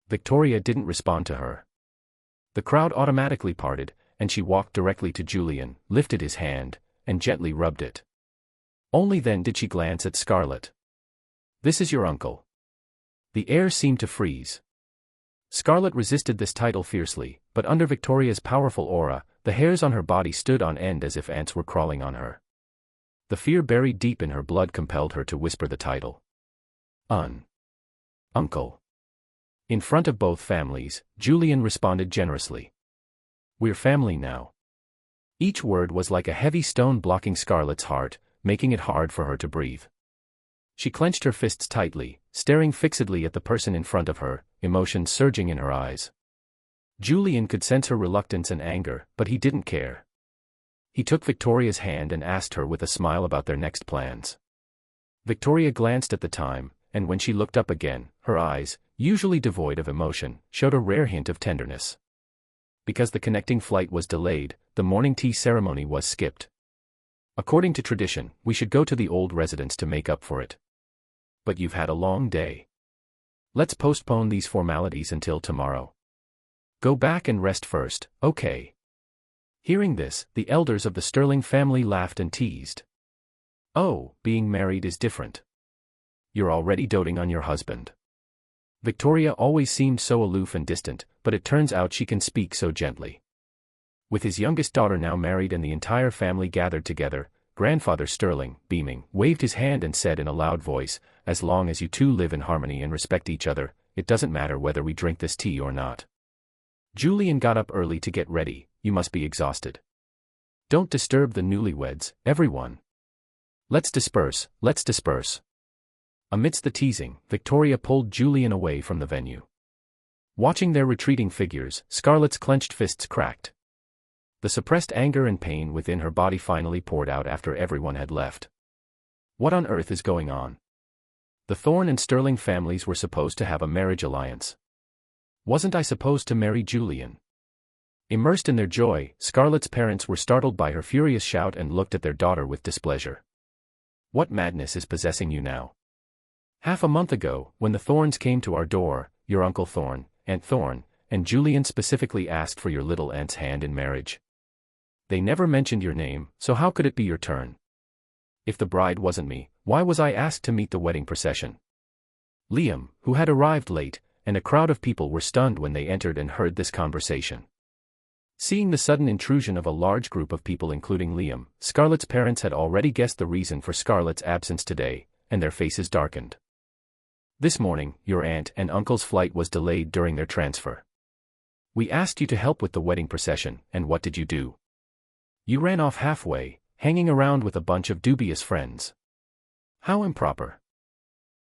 Victoria didn't respond to her. The crowd automatically parted, and she walked directly to Julian, lifted his hand, and gently rubbed it. Only then did she glance at Scarlett. "This is your uncle." The air seemed to freeze. Scarlett resisted this title fiercely, but under Victoria's powerful aura, the hairs on her body stood on end as if ants were crawling on her. The fear buried deep in her blood compelled her to whisper the title. Uncle." In front of both families, Julian responded generously. "We're family now." Each word was like a heavy stone blocking Scarlett's heart, making it hard for her to breathe. She clenched her fists tightly, staring fixedly at the person in front of her, emotion surging in her eyes. Julian could sense her reluctance and anger, but he didn't care. He took Victoria's hand and asked her with a smile about their next plans. Victoria glanced at the time, and when she looked up again, her eyes, usually devoid of emotion, showed a rare hint of tenderness. Because the connecting flight was delayed, the morning tea ceremony was skipped. According to tradition, we should go to the old residence to make up for it. But you've had a long day. Let's postpone these formalities until tomorrow. Go back and rest first, okay? Hearing this, the elders of the Sterling family laughed and teased. Oh, being married is different. You're already doting on your husband. Victoria always seemed so aloof and distant, but it turns out she can speak so gently. With his youngest daughter now married and the entire family gathered together, Grandfather Sterling, beaming, waved his hand and said in a loud voice, "As long as you two live in harmony and respect each other, it doesn't matter whether we drink this tea or not." Julian got up early to get ready. You must be exhausted. Don't disturb the newlyweds, everyone. Let's disperse, let's disperse. Amidst the teasing, Victoria pulled Julian away from the venue. Watching their retreating figures, Scarlett's clenched fists cracked. The suppressed anger and pain within her body finally poured out after everyone had left. What on earth is going on? The Thorne and Sterling families were supposed to have a marriage alliance. Wasn't I supposed to marry Julian? Immersed in their joy, Scarlett's parents were startled by her furious shout and looked at their daughter with displeasure. What madness is possessing you now? Half a month ago, when the Thornes came to our door, your Uncle Thorne, Aunt Thorne, and Julian specifically asked for your little aunt's hand in marriage. They never mentioned your name, so how could it be your turn? If the bride wasn't me, why was I asked to meet the wedding procession? Liam, who had arrived late, and a crowd of people were stunned when they entered and heard this conversation. Seeing the sudden intrusion of a large group of people including Liam, Scarlett's parents had already guessed the reason for Scarlett's absence today, and their faces darkened. This morning, your aunt and uncle's flight was delayed during their transfer. We asked you to help with the wedding procession, and what did you do? You ran off halfway, hanging around with a bunch of dubious friends. How improper.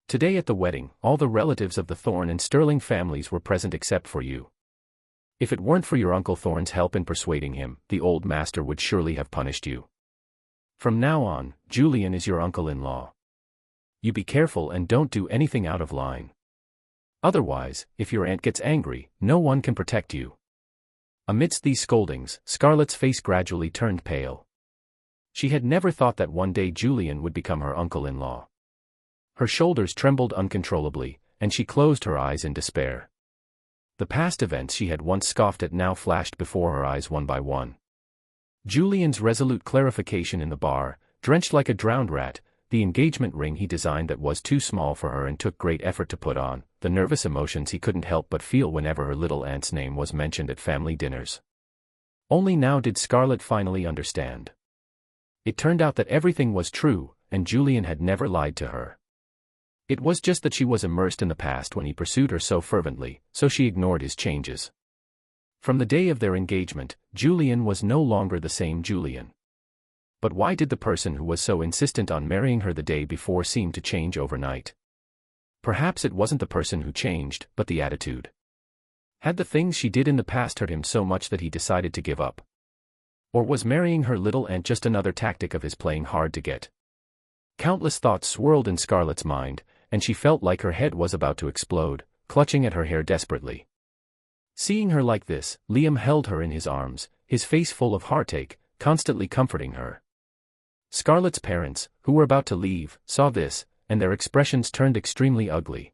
Today at the wedding, all the relatives of the Thorne and Sterling families were present except for you. If it weren't for your Uncle Thorne's help in persuading him, the old master would surely have punished you. From now on, Julian is your uncle-in-law. You be careful and don't do anything out of line. Otherwise, if your aunt gets angry, no one can protect you. Amidst these scoldings, Scarlett's face gradually turned pale. She had never thought that one day Julian would become her uncle-in-law. Her shoulders trembled uncontrollably, and she closed her eyes in despair. The past events she had once scoffed at now flashed before her eyes one by one. Julian's resolute clarification in the bar, drenched like a drowned rat, the engagement ring he designed that was too small for her and took great effort to put on, the nervous emotions he couldn't help but feel whenever her little aunt's name was mentioned at family dinners. Only now did Scarlett finally understand. It turned out that everything was true, and Julian had never lied to her. It was just that she was immersed in the past when he pursued her so fervently, so she ignored his changes. From the day of their engagement, Julian was no longer the same Julian. But why did the person who was so insistent on marrying her the day before seem to change overnight? Perhaps it wasn't the person who changed, but the attitude. Had the things she did in the past hurt him so much that he decided to give up? Or was marrying her little aunt just another tactic of his playing hard to get? Countless thoughts swirled in Scarlett's mind, and she felt like her head was about to explode, clutching at her hair desperately. Seeing her like this, Liam held her in his arms, his face full of heartache, constantly comforting her. Scarlett's parents, who were about to leave, saw this, and their expressions turned extremely ugly.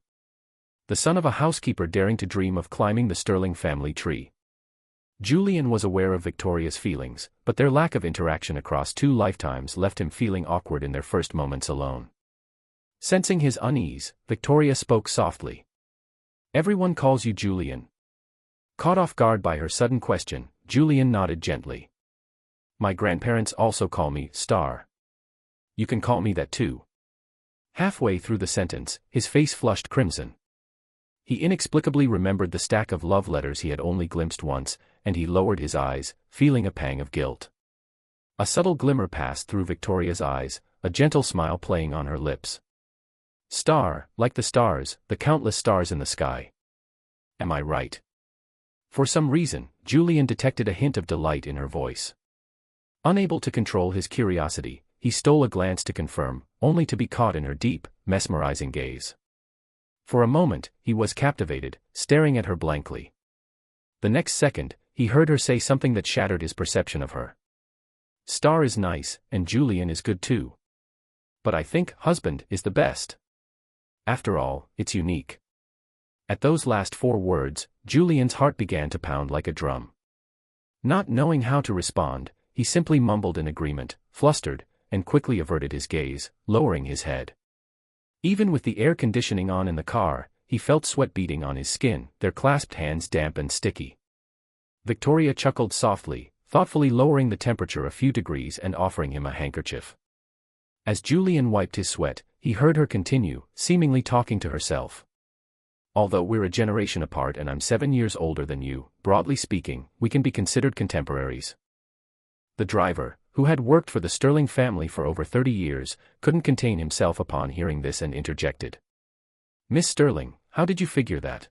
The son of a housekeeper daring to dream of climbing the Sterling family tree. Julian was aware of Victoria's feelings, but their lack of interaction across 2 lifetimes left him feeling awkward in their first moments alone. Sensing his unease, Victoria spoke softly. Everyone calls you Julian. Caught off guard by her sudden question, Julian nodded gently. My grandparents also call me Star. You can call me that too. Halfway through the sentence, his face flushed crimson. He inexplicably remembered the stack of love letters he had only glimpsed once, and he lowered his eyes, feeling a pang of guilt. A subtle glimmer passed through Victoria's eyes, a gentle smile playing on her lips. Star, like the stars, the countless stars in the sky. Am I right? For some reason, Julian detected a hint of delight in her voice. Unable to control his curiosity, he stole a glance to confirm, only to be caught in her deep, mesmerizing gaze. For a moment, he was captivated, staring at her blankly. The next second, he heard her say something that shattered his perception of her. Star is nice, and Julian is good too. But I think husband is the best. After all, it's unique. At those last 4 words, Julian's heart began to pound like a drum. Not knowing how to respond, he simply mumbled in agreement, flustered, and quickly averted his gaze, lowering his head. Even with the air conditioning on in the car, he felt sweat beading on his skin, their clasped hands damp and sticky. Victoria chuckled softly, thoughtfully lowering the temperature a few degrees and offering him a handkerchief. As Julian wiped his sweat, he heard her continue, seemingly talking to herself. Although we're a generation apart and I'm 7 years older than you, broadly speaking, we can be considered contemporaries. The driver, who had worked for the Sterling family for over 30 years, couldn't contain himself upon hearing this and interjected. Miss Sterling, how did you figure that?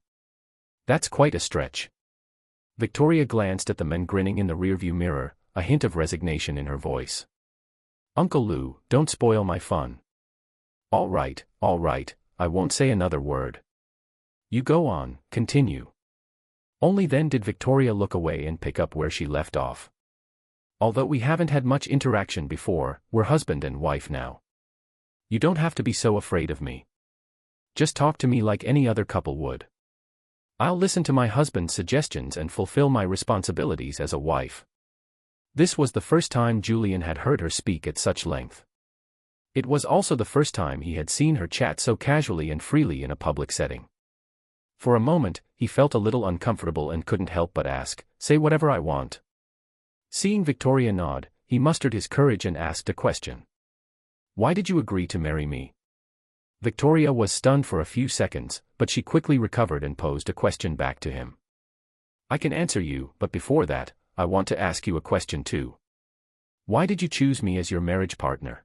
That's quite a stretch. Victoria glanced at the men grinning in the rearview mirror, a hint of resignation in her voice. Uncle Lou, don't spoil my fun. All right, I won't say another word. You go on, continue. Only then did Victoria look away and pick up where she left off. Although we haven't had much interaction before, we're husband and wife now. You don't have to be so afraid of me. Just talk to me like any other couple would. I'll listen to my husband's suggestions and fulfill my responsibilities as a wife. This was the first time Julian had heard her speak at such length. It was also the first time he had seen her chat so casually and freely in a public setting. For a moment, he felt a little uncomfortable and couldn't help but ask, "Say whatever I want." Seeing Victoria nod, he mustered his courage and asked a question. "Why did you agree to marry me?" Victoria was stunned for a few seconds, but she quickly recovered and posed a question back to him. "I can answer you, but before that, I want to ask you a question too. Why did you choose me as your marriage partner?"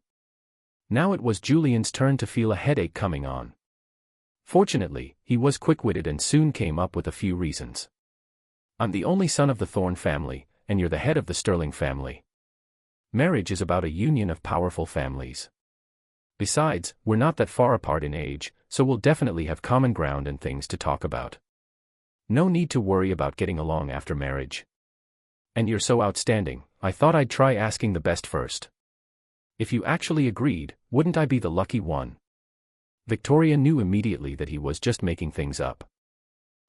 Now it was Julian's turn to feel a headache coming on. Fortunately, he was quick-witted and soon came up with a few reasons. "I'm the only son of the Thorne family, and you're the head of the Sterling family. Marriage is about a union of powerful families. Besides, we're not that far apart in age, so we'll definitely have common ground and things to talk about. No need to worry about getting along after marriage. And you're so outstanding, I thought I'd try asking the best first. If you actually agreed, wouldn't I be the lucky one?" Victoria knew immediately that he was just making things up.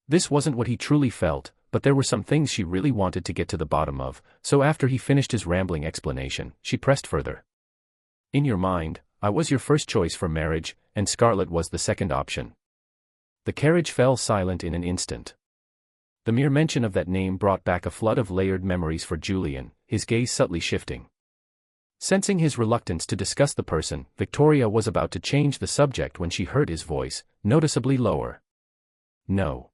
This wasn't what he truly felt, but there were some things she really wanted to get to the bottom of, so after he finished his rambling explanation, she pressed further. "In your mind, I was your first choice for marriage, and Scarlett was the second option." The carriage fell silent in an instant. The mere mention of that name brought back a flood of layered memories for Julian, his gaze subtly shifting. Sensing his reluctance to discuss the person, Victoria was about to change the subject when she heard his voice, noticeably lower. "No."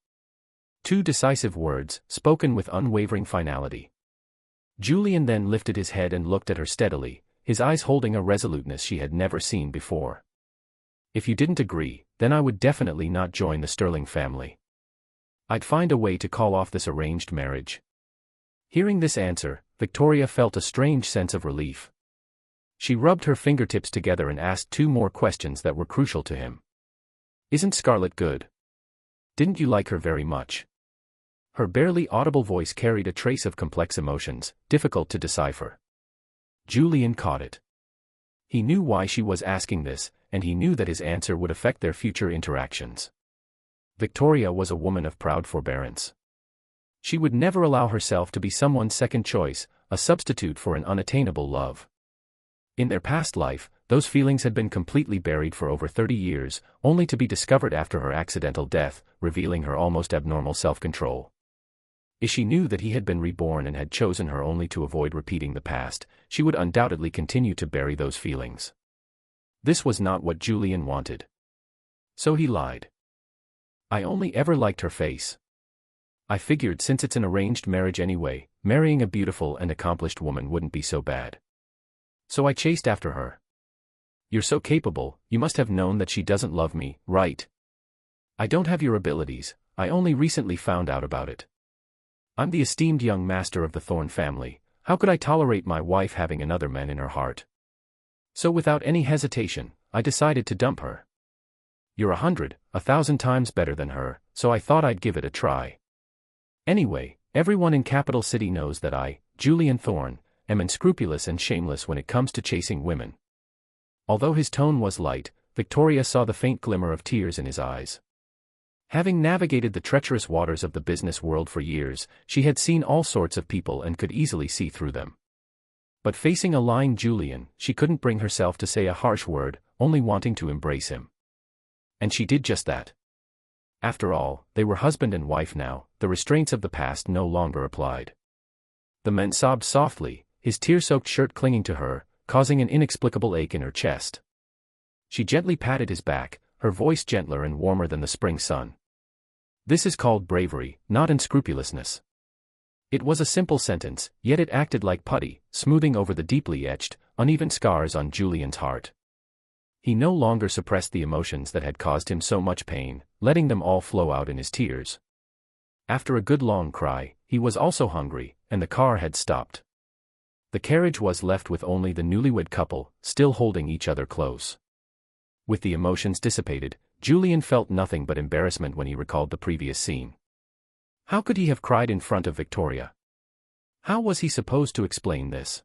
2 decisive words, spoken with unwavering finality. Julian then lifted his head and looked at her steadily, his eyes holding a resoluteness she had never seen before. "If you didn't agree, then I would definitely not join the Sterling family. I'd find a way to call off this arranged marriage." Hearing this answer, Victoria felt a strange sense of relief. She rubbed her fingertips together and asked 2 more questions that were crucial to him. "Isn't Scarlett good? Didn't you like her very much?" Her barely audible voice carried a trace of complex emotions, difficult to decipher. Julian caught it. He knew why she was asking this, and he knew that his answer would affect their future interactions. Victoria was a woman of proud forbearance. She would never allow herself to be someone's second choice, a substitute for an unattainable love. In their past life, those feelings had been completely buried for over 30 years, only to be discovered after her accidental death, revealing her almost abnormal self-control. If she knew that he had been reborn and had chosen her only to avoid repeating the past, she would undoubtedly continue to bury those feelings. This was not what Julian wanted. So he lied. "I only ever liked her face. I figured since it's an arranged marriage anyway, marrying a beautiful and accomplished woman wouldn't be so bad. So I chased after her." You're so capable, you must have known that she doesn't love me, right? I don't have your abilities, I only recently found out about it. I'm the esteemed young master of the Thorne family, how could I tolerate my wife having another man in her heart? So without any hesitation, I decided to dump her. You're 1,000 times better than her, so I thought I'd give it a try. Anyway, everyone in Capital City knows that I, Julian Thorne, am unscrupulous and shameless when it comes to chasing women. Although his tone was light, Victoria saw the faint glimmer of tears in his eyes. Having navigated the treacherous waters of the business world for years, she had seen all sorts of people and could easily see through them. But facing a lying Julian, she couldn't bring herself to say a harsh word, only wanting to embrace him. And she did just that. After all, they were husband and wife now, the restraints of the past no longer applied. The man sobbed softly, his tear-soaked shirt clinging to her, causing an inexplicable ache in her chest. She gently patted his back, her voice gentler and warmer than the spring sun. This is called bravery, not unscrupulousness. It was a simple sentence, yet it acted like putty, smoothing over the deeply etched, uneven scars on Julian's heart. He no longer suppressed the emotions that had caused him so much pain, letting them all flow out in his tears. After a good long cry, he was also hungry, and the car had stopped. The carriage was left with only the newlywed couple, still holding each other close. With the emotions dissipated, Julian felt nothing but embarrassment when he recalled the previous scene. How could he have cried in front of Victoria? How was he supposed to explain this?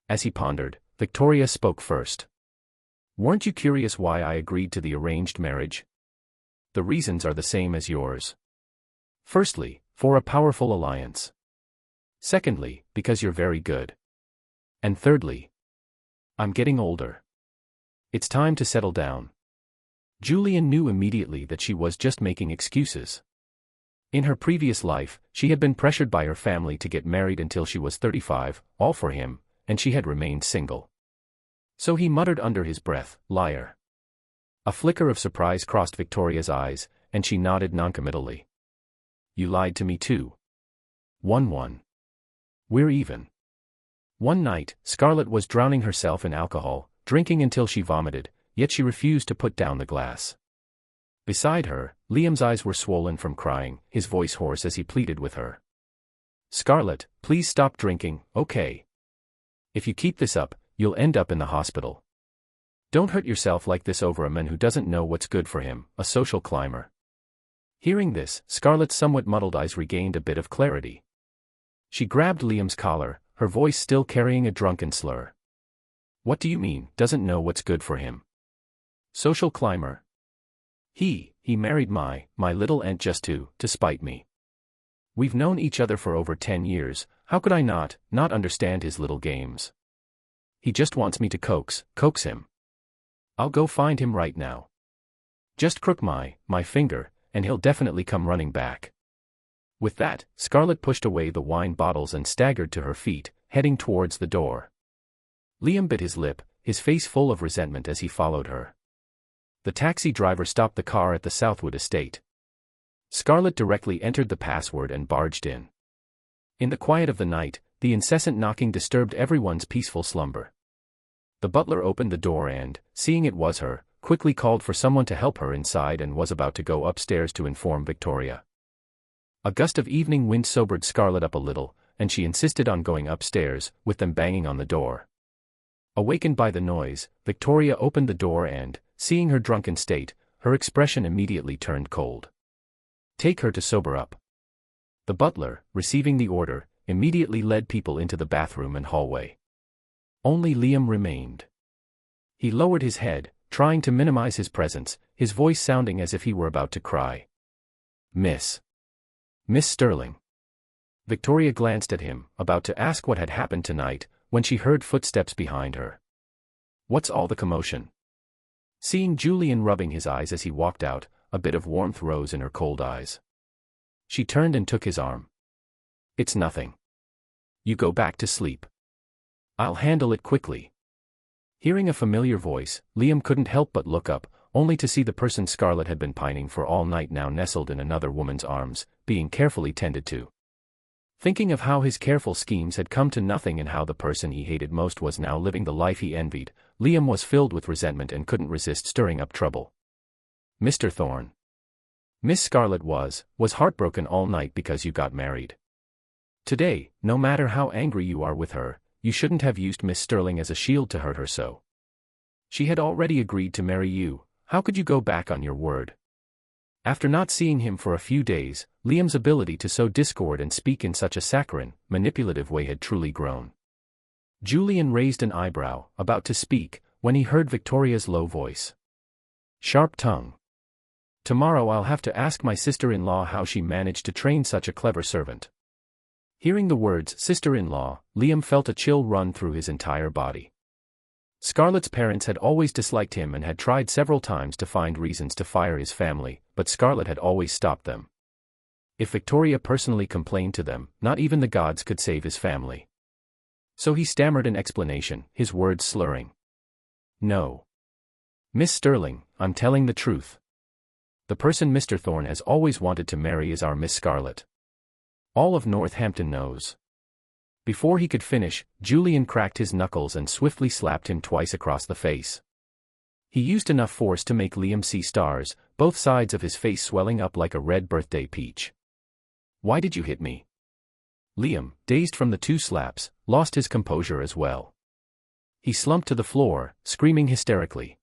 As he pondered, Victoria spoke first. Weren't you curious why I agreed to the arranged marriage? The reasons are the same as yours. Firstly, for a powerful alliance. Secondly, because you're very good. And thirdly, I'm getting older. It's time to settle down. Julian knew immediately that she was just making excuses. In her previous life, she had been pressured by her family to get married until she was 35, all for him, and she had remained single. So he muttered under his breath, liar. A flicker of surprise crossed Victoria's eyes, and she nodded noncommittally. You lied to me too. 1-1. We're even. One night, Scarlett was drowning herself in alcohol, drinking until she vomited, yet she refused to put down the glass. Beside her, Liam's eyes were swollen from crying, his voice hoarse as he pleaded with her. Scarlett, please stop drinking, okay? If you keep this up, you'll end up in the hospital. Don't hurt yourself like this over a man who doesn't know what's good for him, a social climber. Hearing this, Scarlett's somewhat muddled eyes regained a bit of clarity. She grabbed Liam's collar, her voice still carrying a drunken slur. What do you mean, doesn't know what's good for him? Social climber? He married my little aunt just to spite me. We've known each other for over 10 years, how could I not understand his little games? He just wants me to coax him. I'll go find him right now. Just crook my finger, and he'll definitely come running back. With that, Scarlett pushed away the wine bottles and staggered to her feet, heading towards the door. Liam bit his lip, his face full of resentment as he followed her. The taxi driver stopped the car at the Southwood estate. Scarlett directly entered the password and barged in. In the quiet of the night, the incessant knocking disturbed everyone's peaceful slumber. The butler opened the door and, seeing it was her, quickly called for someone to help her inside and was about to go upstairs to inform Victoria. A gust of evening wind sobered Scarlett up a little, and she insisted on going upstairs, with them banging on the door. Awakened by the noise, Victoria opened the door and, seeing her drunken state, her expression immediately turned cold. Take her to sober up. The butler, receiving the order, immediately led people into the bathroom and hallway. Only Liam remained. He lowered his head, trying to minimize his presence, his voice sounding as if he were about to cry. Miss Sterling. Victoria glanced at him, about to ask what had happened tonight, when she heard footsteps behind her. What's all the commotion? Seeing Julian rubbing his eyes as he walked out, a bit of warmth rose in her cold eyes. She turned and took his arm. It's nothing. You go back to sleep. I'll handle it quickly. Hearing a familiar voice, Liam couldn't help but look up, only to see the person Scarlett had been pining for all night now nestled in another woman's arms, being carefully tended to. Thinking of how his careful schemes had come to nothing and how the person he hated most was now living the life he envied, Liam was filled with resentment and couldn't resist stirring up trouble. Mr. Thorne. Miss Scarlett was heartbroken all night because you got married. Today, no matter how angry you are with her, you shouldn't have used Miss Sterling as a shield to hurt her so. She had already agreed to marry you, how could you go back on your word? After not seeing him for a few days, Liam's ability to sow discord and speak in such a saccharine, manipulative way had truly grown. Julian raised an eyebrow, about to speak, when he heard Victoria's low voice. Sharp tongue. Tomorrow I'll have to ask my sister-in-law how she managed to train such a clever servant. Hearing the words sister-in-law, Liam felt a chill run through his entire body. Scarlett's parents had always disliked him and had tried several times to find reasons to fire his family, but Scarlett had always stopped them. If Victoria personally complained to them, not even the gods could save his family. So he stammered an explanation, his words slurring. No. Miss Sterling, I'm telling the truth. The person Mr. Thorne has always wanted to marry is our Miss Scarlett. All of Northampton knows. Before he could finish, Julian cracked his knuckles and swiftly slapped him twice across the face. He used enough force to make Liam see stars, both sides of his face swelling up like a red birthday peach. Why did you hit me? Liam, dazed from the 2 slaps, lost his composure as well. He slumped to the floor, screaming hysterically.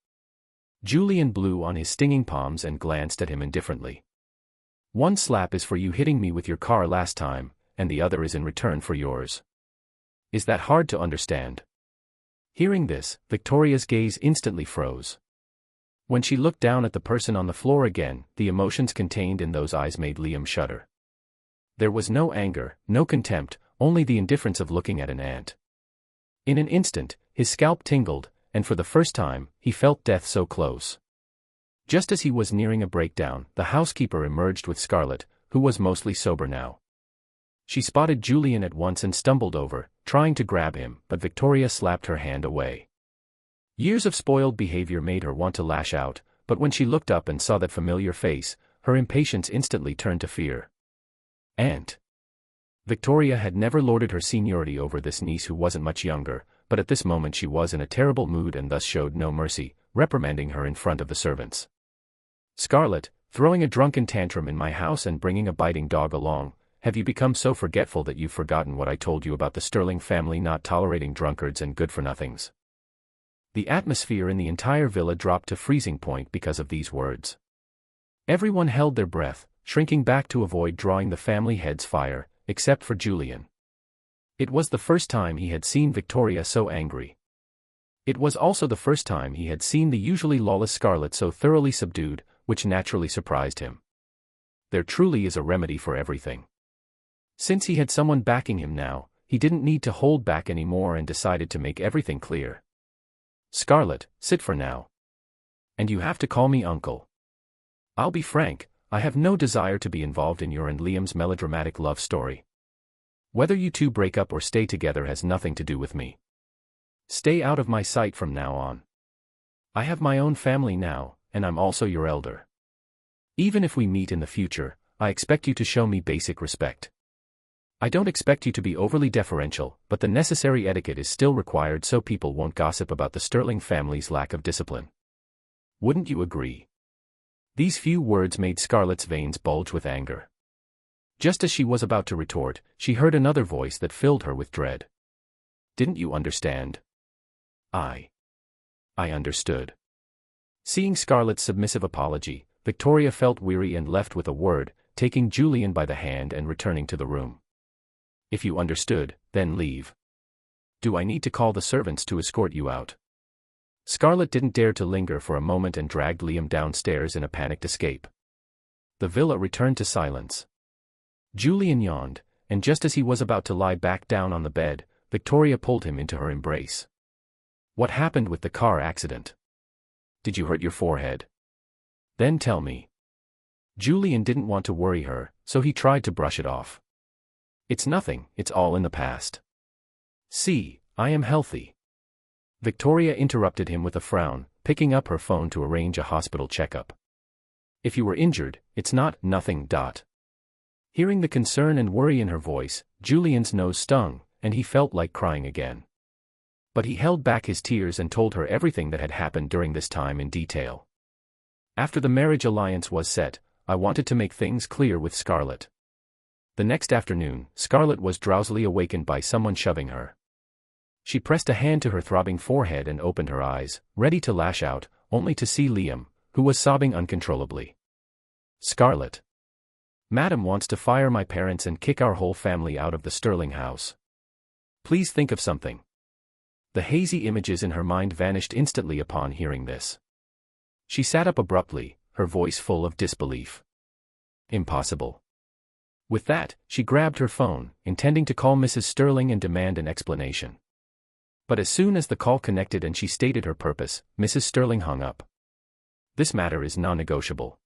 Julian blew on his stinging palms and glanced at him indifferently. 1 slap is for you hitting me with your car last time, and the other is in return for yours. Is that hard to understand? Hearing this, Victoria's gaze instantly froze. When she looked down at the person on the floor again, the emotions contained in those eyes made Liam shudder. There was no anger, no contempt, only the indifference of looking at an ant. In an instant, his scalp tingled, and for the first time, he felt death so close. Just as he was nearing a breakdown, the housekeeper emerged with Scarlett, who was mostly sober now. She spotted Julian at once and stumbled over, trying to grab him, but Victoria slapped her hand away. Years of spoiled behavior made her want to lash out, but when she looked up and saw that familiar face, her impatience instantly turned to fear. Aunt. Victoria had never lorded her seniority over this niece who wasn't much younger, but at this moment she was in a terrible mood and thus showed no mercy, reprimanding her in front of the servants. Scarlett, throwing a drunken tantrum in my house and bringing a biting dog along, have you become so forgetful that you've forgotten what I told you about the Sterling family not tolerating drunkards and good-for-nothings? The atmosphere in the entire villa dropped to freezing point because of these words. Everyone held their breath, shrinking back to avoid drawing the family head's fire, except for Julian. It was the first time he had seen Victoria so angry. It was also the first time he had seen the usually lawless Scarlett so thoroughly subdued, which naturally surprised him. There truly is a remedy for everything. Since he had someone backing him now, he didn't need to hold back anymore and decided to make everything clear. Scarlett, sit for now. And you have to call me uncle. I'll be frank, I have no desire to be involved in your and Liam's melodramatic love story. Whether you two break up or stay together has nothing to do with me. Stay out of my sight from now on. I have my own family now, and I'm also your elder. Even if we meet in the future, I expect you to show me basic respect. I don't expect you to be overly deferential, but the necessary etiquette is still required so people won't gossip about the Sterling family's lack of discipline. Wouldn't you agree? These few words made Scarlett's veins bulge with anger. Just as she was about to retort, she heard another voice that filled her with dread. Didn't you understand? I understood. Seeing Scarlett's submissive apology, Victoria felt weary and left with a word, taking Julian by the hand and returning to the room. If you understood, then leave. Do I need to call the servants to escort you out? Scarlett didn't dare to linger for a moment and dragged Liam downstairs in a panicked escape. The villa returned to silence. Julian yawned, and just as he was about to lie back down on the bed, Victoria pulled him into her embrace. What happened with the car accident? Did you hurt your forehead? Then tell me. Julian didn't want to worry her, so he tried to brush it off. It's nothing, it's all in the past. See, I am healthy. Victoria interrupted him with a frown, picking up her phone to arrange a hospital checkup. If you were injured, it's not nothing. Hearing the concern and worry in her voice, Julian's nose stung, and he felt like crying again. But he held back his tears and told her everything that had happened during this time in detail. After the marriage alliance was set, I wanted to make things clear with Scarlett. The next afternoon, Scarlett was drowsily awakened by someone shoving her. She pressed a hand to her throbbing forehead and opened her eyes, ready to lash out, only to see Liam, who was sobbing uncontrollably. "Scarlett. Madam wants to fire my parents and kick our whole family out of the Sterling house. Please think of something." The hazy images in her mind vanished instantly upon hearing this. She sat up abruptly, her voice full of disbelief. "Impossible." With that, she grabbed her phone, intending to call Mrs. Sterling and demand an explanation. But as soon as the call connected and she stated her purpose, Mrs. Sterling hung up. "This matter is non-negotiable."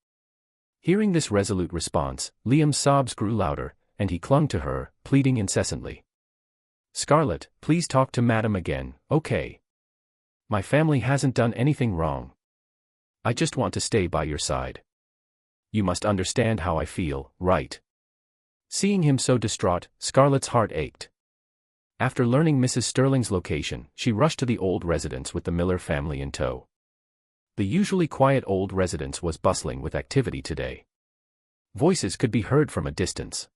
Hearing this resolute response, Liam's sobs grew louder, and he clung to her, pleading incessantly. "Scarlett, please talk to Madam again, okay? My family hasn't done anything wrong. I just want to stay by your side. You must understand how I feel, right?" Seeing him so distraught, Scarlett's heart ached. After learning Mrs. Sterling's location, she rushed to the old residence with the Miller family in tow. The usually quiet old residence was bustling with activity today. Voices could be heard from a distance.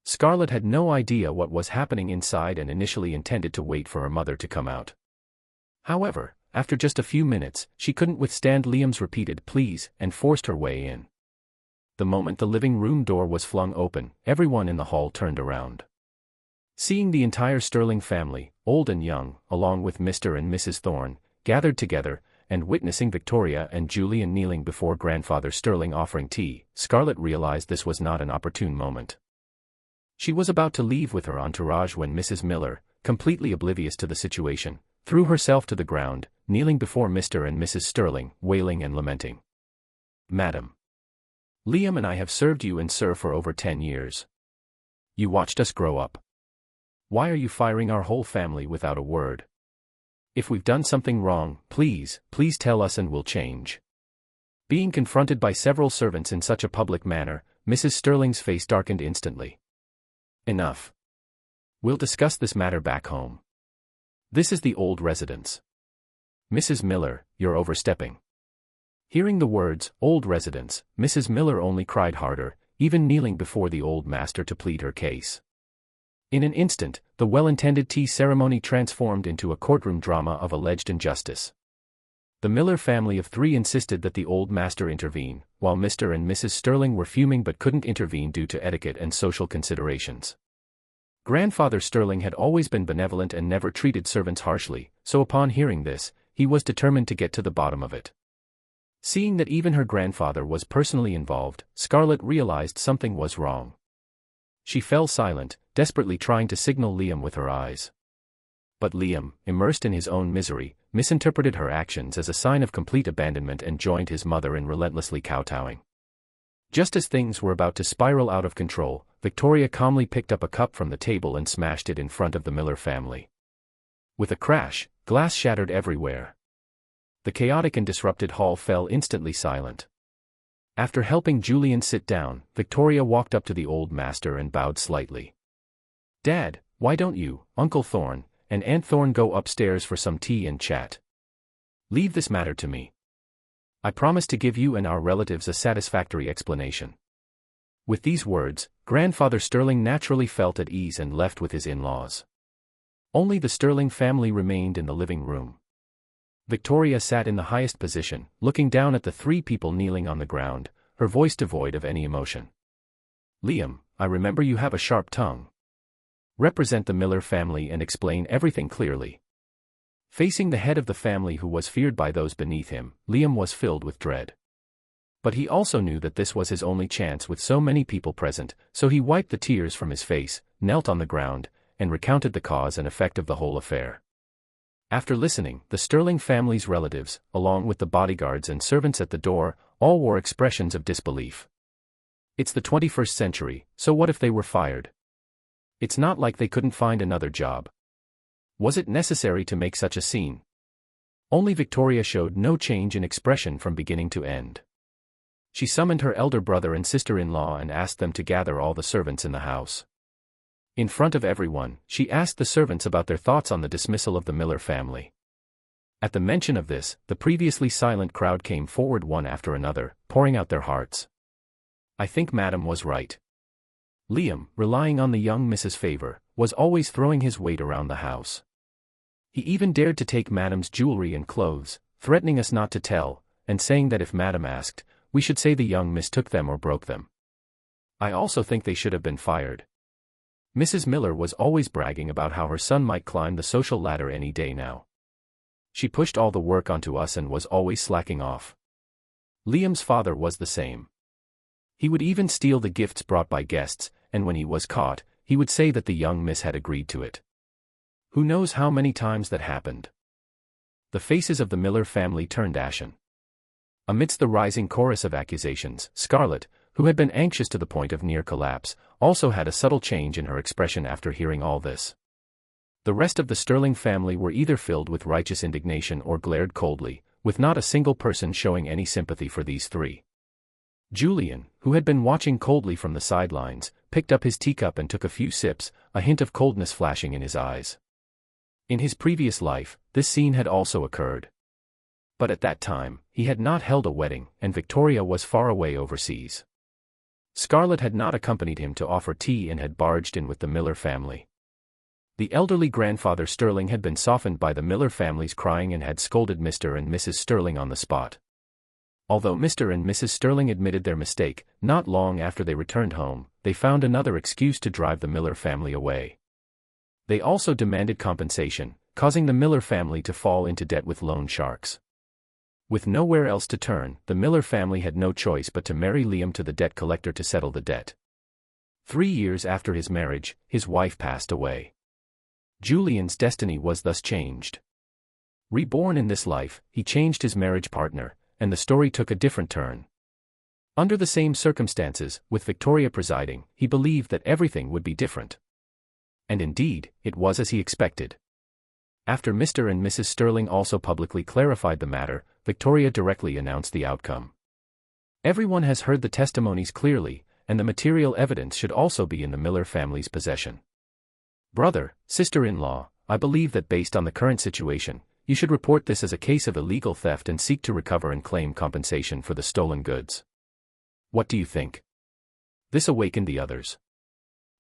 Scarlett had no idea what was happening inside and initially intended to wait for her mother to come out. However, after just a few minutes, she couldn't withstand Liam's repeated pleas and forced her way in. The moment the living room door was flung open, everyone in the hall turned around. Seeing the entire Sterling family, old and young, along with Mr. and Mrs. Thorne, gathered together, and witnessing Victoria and Julian kneeling before Grandfather Sterling offering tea, Scarlett realized this was not an opportune moment. She was about to leave with her entourage when Mrs. Miller, completely oblivious to the situation, threw herself to the ground, kneeling before Mr. and Mrs. Sterling, wailing and lamenting. "Madam. Liam and I have served you and Sir for over 10 years. You watched us grow up. Why are you firing our whole family without a word? If we've done something wrong, please tell us and we'll change." Being confronted by several servants in such a public manner, Mrs. Sterling's face darkened instantly. "Enough. We'll discuss this matter back home. This is the old residence. Mrs. Miller, you're overstepping." Hearing the words, "old residence," Mrs. Miller only cried harder, even kneeling before the old master to plead her case. In an instant, the well-intended tea ceremony transformed into a courtroom drama of alleged injustice. The Miller family of 3 insisted that the old master intervene, while Mr. and Mrs. Sterling were fuming but couldn't intervene due to etiquette and social considerations. Grandfather Sterling had always been benevolent and never treated servants harshly, so upon hearing this, he was determined to get to the bottom of it. Seeing that even her grandfather was personally involved, Scarlett realized something was wrong. She fell silent, desperately trying to signal Liam with her eyes. But Liam, immersed in his own misery, misinterpreted her actions as a sign of complete abandonment and joined his mother in relentlessly kowtowing. Just as things were about to spiral out of control, Victoria calmly picked up a cup from the table and smashed it in front of the Miller family. With a crash, glass shattered everywhere. The chaotic and disrupted hall fell instantly silent. After helping Julian sit down, Victoria walked up to the old master and bowed slightly. "Dad, why don't you, Uncle Thorne, and Aunt Thorne go upstairs for some tea and chat? Leave this matter to me. I promise to give you and our relatives a satisfactory explanation." With these words, Grandfather Sterling naturally felt at ease and left with his in-laws. Only the Sterling family remained in the living room. Victoria sat in the highest position, looking down at the 3 people kneeling on the ground, her voice devoid of any emotion. "Liam, I remember you have a sharp tongue. Represent the Miller family and explain everything clearly." Facing the head of the family who was feared by those beneath him, Liam was filled with dread. But he also knew that this was his only chance with so many people present, so he wiped the tears from his face, knelt on the ground, and recounted the cause and effect of the whole affair. After listening, the Sterling family's relatives, along with the bodyguards and servants at the door, all wore expressions of disbelief. It's the 21st century, so what if they were fired? It's not like they couldn't find another job. Was it necessary to make such a scene? Only Victoria showed no change in expression from beginning to end. She summoned her elder brother and sister-in-law and asked them to gather all the servants in the house. In front of everyone, she asked the servants about their thoughts on the dismissal of the Miller family. At the mention of this, the previously silent crowd came forward one after another, pouring out their hearts. I think Madam was right. Liam, relying on the young Mrs. Favor, was always throwing his weight around the house. He even dared to take Madam's jewelry and clothes, threatening us not to tell, and saying that if Madam asked, we should say the young miss took them or broke them. I also think they should have been fired. Mrs. Miller was always bragging about how her son might climb the social ladder any day now. She pushed all the work onto us and was always slacking off. Liam's father was the same. He would even steal the gifts brought by guests, and when he was caught, he would say that the young miss had agreed to it. Who knows how many times that happened? The faces of the Miller family turned ashen. Amidst the rising chorus of accusations, Scarlett, who had been anxious to the point of near collapse, also had a subtle change in her expression after hearing all this. The rest of the Sterling family were either filled with righteous indignation or glared coldly, with not a single person showing any sympathy for these three. Julian, who had been watching coldly from the sidelines, picked up his teacup and took a few sips, a hint of coldness flashing in his eyes. In his previous life, this scene had also occurred. But at that time, he had not held a wedding, and Victoria was far away overseas. Scarlett had not accompanied him to offer tea and had barged in with the Miller family. The elderly grandfather Sterling had been softened by the Miller family's crying and had scolded Mr. and Mrs. Sterling on the spot. Although Mr. and Mrs. Sterling admitted their mistake, not long after they returned home, they found another excuse to drive the Miller family away. They also demanded compensation, causing the Miller family to fall into debt with loan sharks. With nowhere else to turn, the Miller family had no choice but to marry Liam to the debt collector to settle the debt. 3 years after his marriage, his wife passed away. Julian's destiny was thus changed. Reborn in this life, he changed his marriage partner, and the story took a different turn. Under the same circumstances, with Victoria presiding, he believed that everything would be different. And indeed, it was as he expected. After Mr. and Mrs. Sterling also publicly clarified the matter, Victoria directly announced the outcome. Everyone has heard the testimonies clearly, and the material evidence should also be in the Miller family's possession. Brother, sister-in-law, I believe that based on the current situation, you should report this as a case of illegal theft and seek to recover and claim compensation for the stolen goods. What do you think? This awakened the others.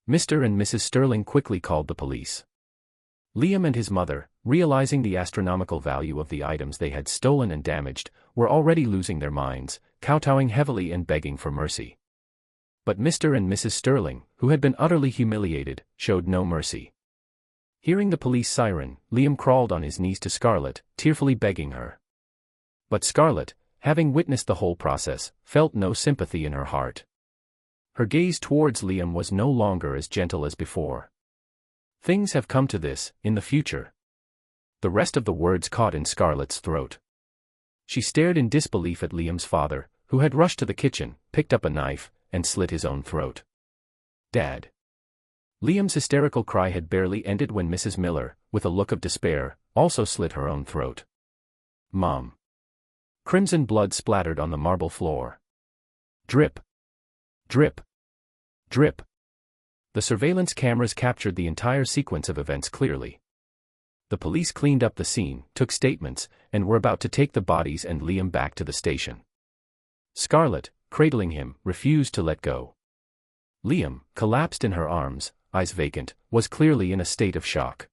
Mr. and Mrs. Sterling quickly called the police. Liam and his mother, realizing the astronomical value of the items they had stolen and damaged, were already losing their minds, kowtowing heavily and begging for mercy. But Mr. and Mrs. Sterling, who had been utterly humiliated, showed no mercy. Hearing the police siren, Liam crawled on his knees to Scarlett, tearfully begging her. But Scarlett, having witnessed the whole process, felt no sympathy in her heart. Her gaze towards Liam was no longer as gentle as before. Things have come to this, in the future. The rest of the words caught in Scarlett's throat. She stared in disbelief at Liam's father, who had rushed to the kitchen, picked up a knife, and slit his own throat. Dad. Liam's hysterical cry had barely ended when Mrs. Miller, with a look of despair, also slit her own throat. Mom. Crimson blood splattered on the marble floor. Drip. Drip. Drip. The surveillance cameras captured the entire sequence of events clearly. The police cleaned up the scene, took statements, and were about to take the bodies and Liam back to the station. Scarlett, cradling him, refused to let go. Liam, collapsed in her arms, eyes vacant, was clearly in a state of shock.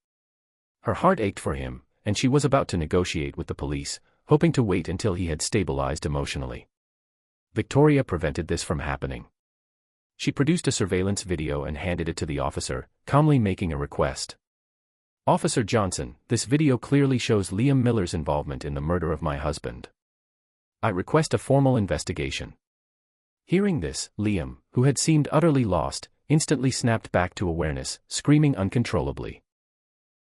Her heart ached for him, and she was about to negotiate with the police, hoping to wait until he had stabilized emotionally. Victoria prevented this from happening. She produced a surveillance video and handed it to the officer, calmly making a request. Officer Johnson, this video clearly shows Liam Miller's involvement in the murder of my husband. I request a formal investigation. Hearing this, Liam, who had seemed utterly lost, instantly snapped back to awareness, screaming uncontrollably.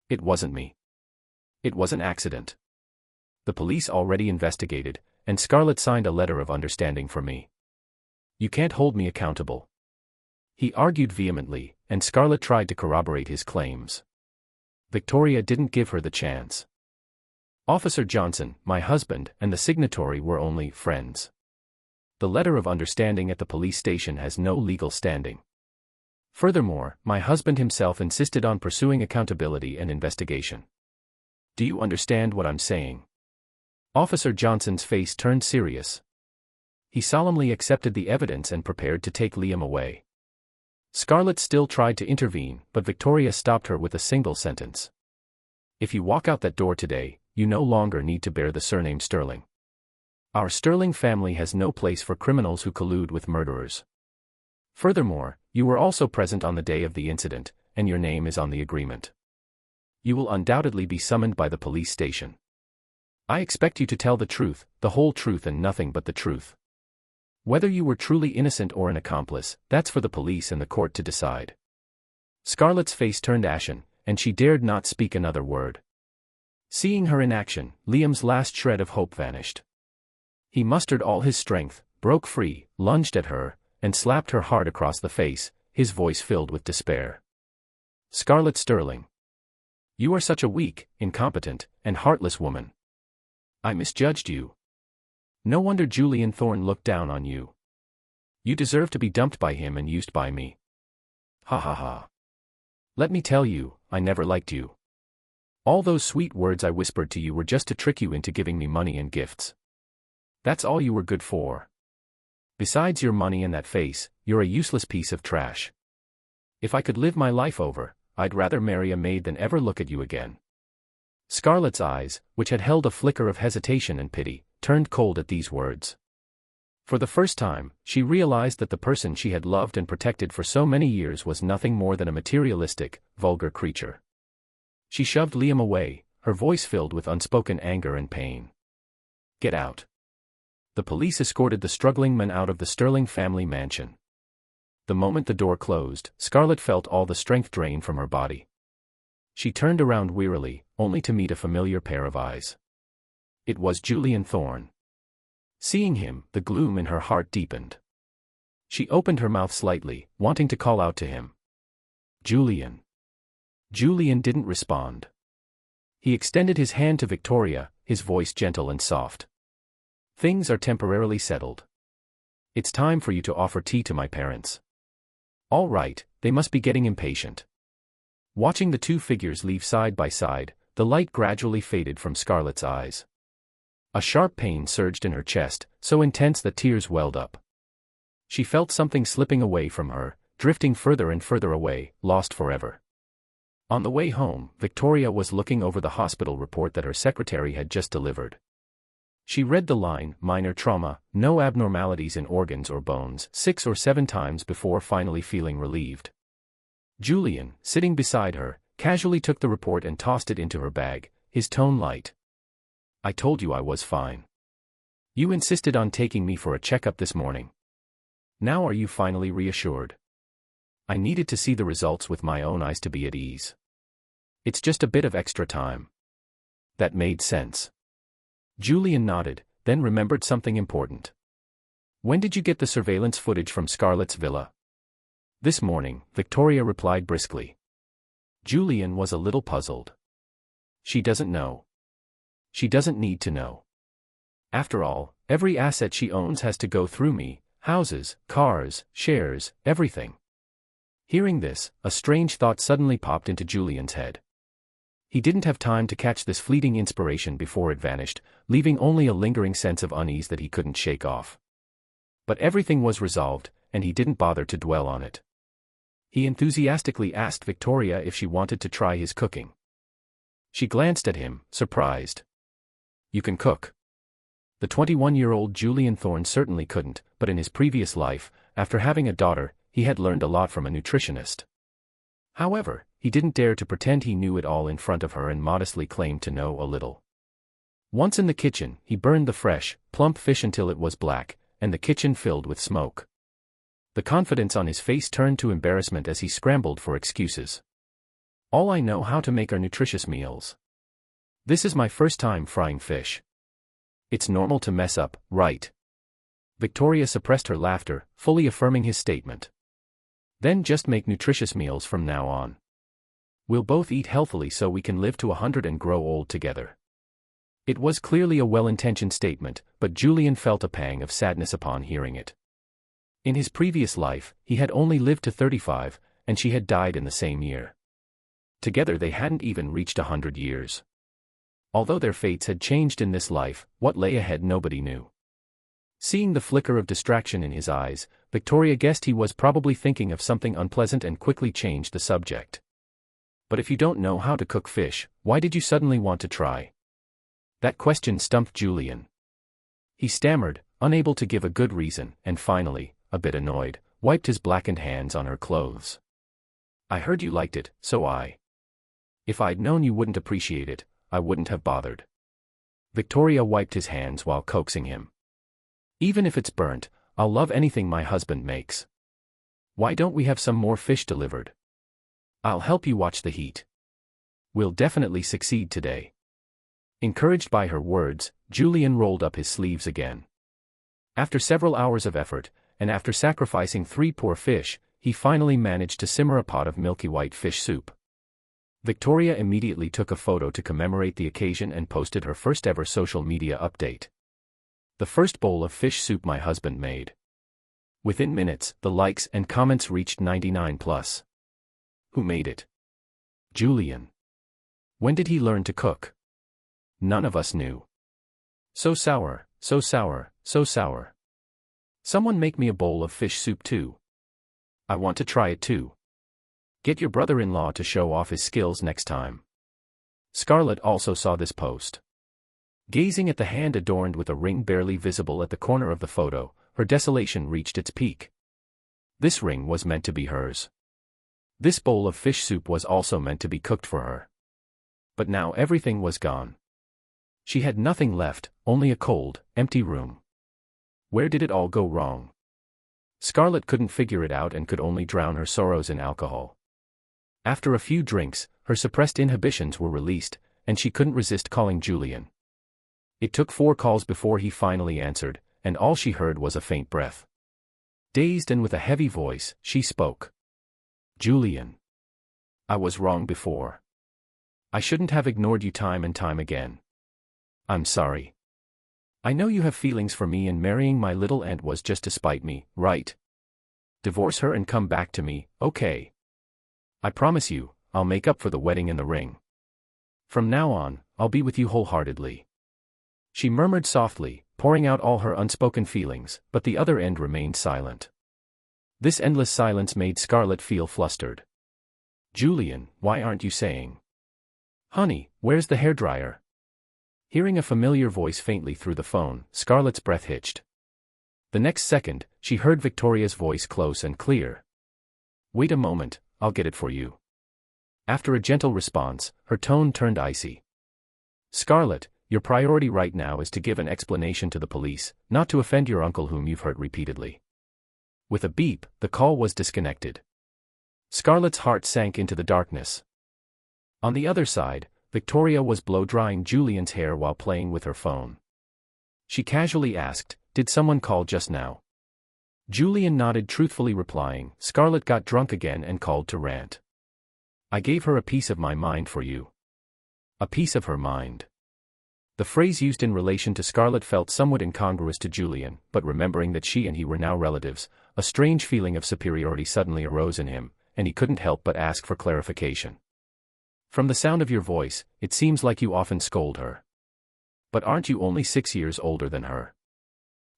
It wasn't me. It was an accident. The police already investigated, and Scarlett signed a letter of understanding for me. You can't hold me accountable. He argued vehemently, and Scarlett tried to corroborate his claims. Victoria didn't give her the chance. Officer Johnson, my husband, and the signatory were only friends. The letter of understanding at the police station has no legal standing. Furthermore, my husband himself insisted on pursuing accountability and investigation. Do you understand what I'm saying? Officer Johnson's face turned serious. He solemnly accepted the evidence and prepared to take Liam away. Scarlett still tried to intervene, but Victoria stopped her with a single sentence. If you walk out that door today, you no longer need to bear the surname Sterling. Our Sterling family has no place for criminals who collude with murderers. Furthermore, you were also present on the day of the incident, and your name is on the agreement. You will undoubtedly be summoned by the police station. I expect you to tell the truth, the whole truth and nothing but the truth. Whether you were truly innocent or an accomplice, that's for the police and the court to decide. Scarlett's face turned ashen, and she dared not speak another word. Seeing her in action, Liam's last shred of hope vanished. He mustered all his strength, broke free, lunged at her, and slapped her hard across the face, his voice filled with despair. Scarlett Sterling. You are such a weak, incompetent, and heartless woman. I misjudged you. No wonder Julian Thorne looked down on you. You deserve to be dumped by him and used by me. Ha ha ha. Let me tell you, I never liked you. All those sweet words I whispered to you were just to trick you into giving me money and gifts. That's all you were good for. Besides your money and that face, you're a useless piece of trash. If I could live my life over, I'd rather marry a maid than ever look at you again. Scarlett's eyes, which had held a flicker of hesitation and pity, turned cold at these words. For the first time, she realized that the person she had loved and protected for so many years was nothing more than a materialistic, vulgar creature. She shoved Liam away, her voice filled with unspoken anger and pain. Get out. The police escorted the struggling man out of the Sterling family mansion. The moment the door closed, Scarlett felt all the strength drain from her body. She turned around wearily, only to meet a familiar pair of eyes. It was Julian Thorne. Seeing him, the gloom in her heart deepened. She opened her mouth slightly, wanting to call out to him. Julian. Julian didn't respond. He extended his hand to Victoria, his voice gentle and soft. Things are temporarily settled. It's time for you to offer tea to my parents. All right, they must be getting impatient. Watching the two figures leave side by side, the light gradually faded from Scarlett's eyes. A sharp pain surged in her chest, so intense that tears welled up. She felt something slipping away from her, drifting further and further away, lost forever. On the way home, Victoria was looking over the hospital report that her secretary had just delivered. She read the line, minor trauma, no abnormalities in organs or bones, 6 or 7 times before finally feeling relieved. Julian, sitting beside her, casually took the report and tossed it into her bag, his tone light. I told you I was fine. You insisted on taking me for a checkup this morning. Now are you finally reassured? I needed to see the results with my own eyes to be at ease. It's just a bit of extra time. That made sense. Julian nodded, then remembered something important. When did you get the surveillance footage from Scarlett's villa? This morning, Victoria replied briskly. Julian was a little puzzled. She doesn't know. She doesn't need to know. After all, every asset she owns has to go through me, houses, cars, shares, everything. Hearing this, a strange thought suddenly popped into Julian's head. He didn't have time to catch this fleeting inspiration before it vanished, leaving only a lingering sense of unease that he couldn't shake off. But everything was resolved, and he didn't bother to dwell on it. He enthusiastically asked Victoria if she wanted to try his cooking. She glanced at him, surprised. You can cook. The 21-year-old Julian Thorne certainly couldn't, but in his previous life, after having a daughter, he had learned a lot from a nutritionist. However, he didn't dare to pretend he knew it all in front of her and modestly claimed to know a little. Once in the kitchen, he burned the fresh, plump fish until it was black, and the kitchen filled with smoke. The confidence on his face turned to embarrassment as he scrambled for excuses. All I know how to make are nutritious meals. This is my first time frying fish. It's normal to mess up, right? Victoria suppressed her laughter, fully affirming his statement. Then just make nutritious meals from now on. We'll both eat healthily so we can live to 100 and grow old together. It was clearly a well-intentioned statement, but Julian felt a pang of sadness upon hearing it. In his previous life, he had only lived to 35, and she had died in the same year. Together they hadn't even reached 100 years. Although their fates had changed in this life, what lay ahead nobody knew. Seeing the flicker of distraction in his eyes, Victoria guessed he was probably thinking of something unpleasant and quickly changed the subject. But if you don't know how to cook fish, why did you suddenly want to try? That question stumped Julian. He stammered, unable to give a good reason, and finally, a bit annoyed, wiped his blackened hands on her clothes. I heard you liked it, so if I'd known you wouldn't appreciate it, I wouldn't have bothered. Victoria wiped his hands while coaxing him. Even if it's burnt, I'll love anything my husband makes. Why don't we have some more fish delivered? I'll help you watch the heat. We'll definitely succeed today. Encouraged by her words, Julian rolled up his sleeves again. After several hours of effort, and after sacrificing 3 poor fish, he finally managed to simmer a pot of milky white fish soup. Victoria immediately took a photo to commemorate the occasion and posted her first ever social media update. The first bowl of fish soup my husband made. Within minutes, the likes and comments reached 99+. Who made it? Julian. When did he learn to cook? None of us knew. So sour, so sour, so sour. Someone make me a bowl of fish soup too. I want to try it too. Get your brother-in-law to show off his skills next time. Scarlett also saw this post. Gazing at the hand adorned with a ring barely visible at the corner of the photo, her desolation reached its peak. This ring was meant to be hers. This bowl of fish soup was also meant to be cooked for her. But now everything was gone. She had nothing left, only a cold, empty room. Where did it all go wrong? Scarlett couldn't figure it out and could only drown her sorrows in alcohol. After a few drinks, her suppressed inhibitions were released, and she couldn't resist calling Julian. It took 4 calls before he finally answered, and all she heard was a faint breath. Dazed and with a heavy voice, she spoke. Julian. I was wrong before. I shouldn't have ignored you time and time again. I'm sorry. I know you have feelings for me and marrying my little aunt was just to spite me, right? Divorce her and come back to me, okay? I promise you, I'll make up for the wedding and the ring. From now on, I'll be with you wholeheartedly. She murmured softly, pouring out all her unspoken feelings, but the other end remained silent. This endless silence made Scarlett feel flustered. Julian, why aren't you saying? Honey, where's the hairdryer? Hearing a familiar voice faintly through the phone, Scarlett's breath hitched. The next second, she heard Victoria's voice close and clear. Wait a moment, I'll get it for you. After a gentle response, her tone turned icy. Scarlett, your priority right now is to give an explanation to the police, not to offend your uncle whom you've hurt repeatedly. With a beep, the call was disconnected. Scarlett's heart sank into the darkness. On the other side, Victoria was blow-drying Julian's hair while playing with her phone. She casually asked, "Did someone call just now?" Julian nodded truthfully replying, "Scarlett got drunk again and called to rant. I gave her a piece of my mind for you." A piece of her mind. The phrase used in relation to Scarlett felt somewhat incongruous to Julian, but remembering that she and he were now relatives, a strange feeling of superiority suddenly arose in him, and he couldn't help but ask for clarification. From the sound of your voice, it seems like you often scold her. But aren't you only 6 years older than her?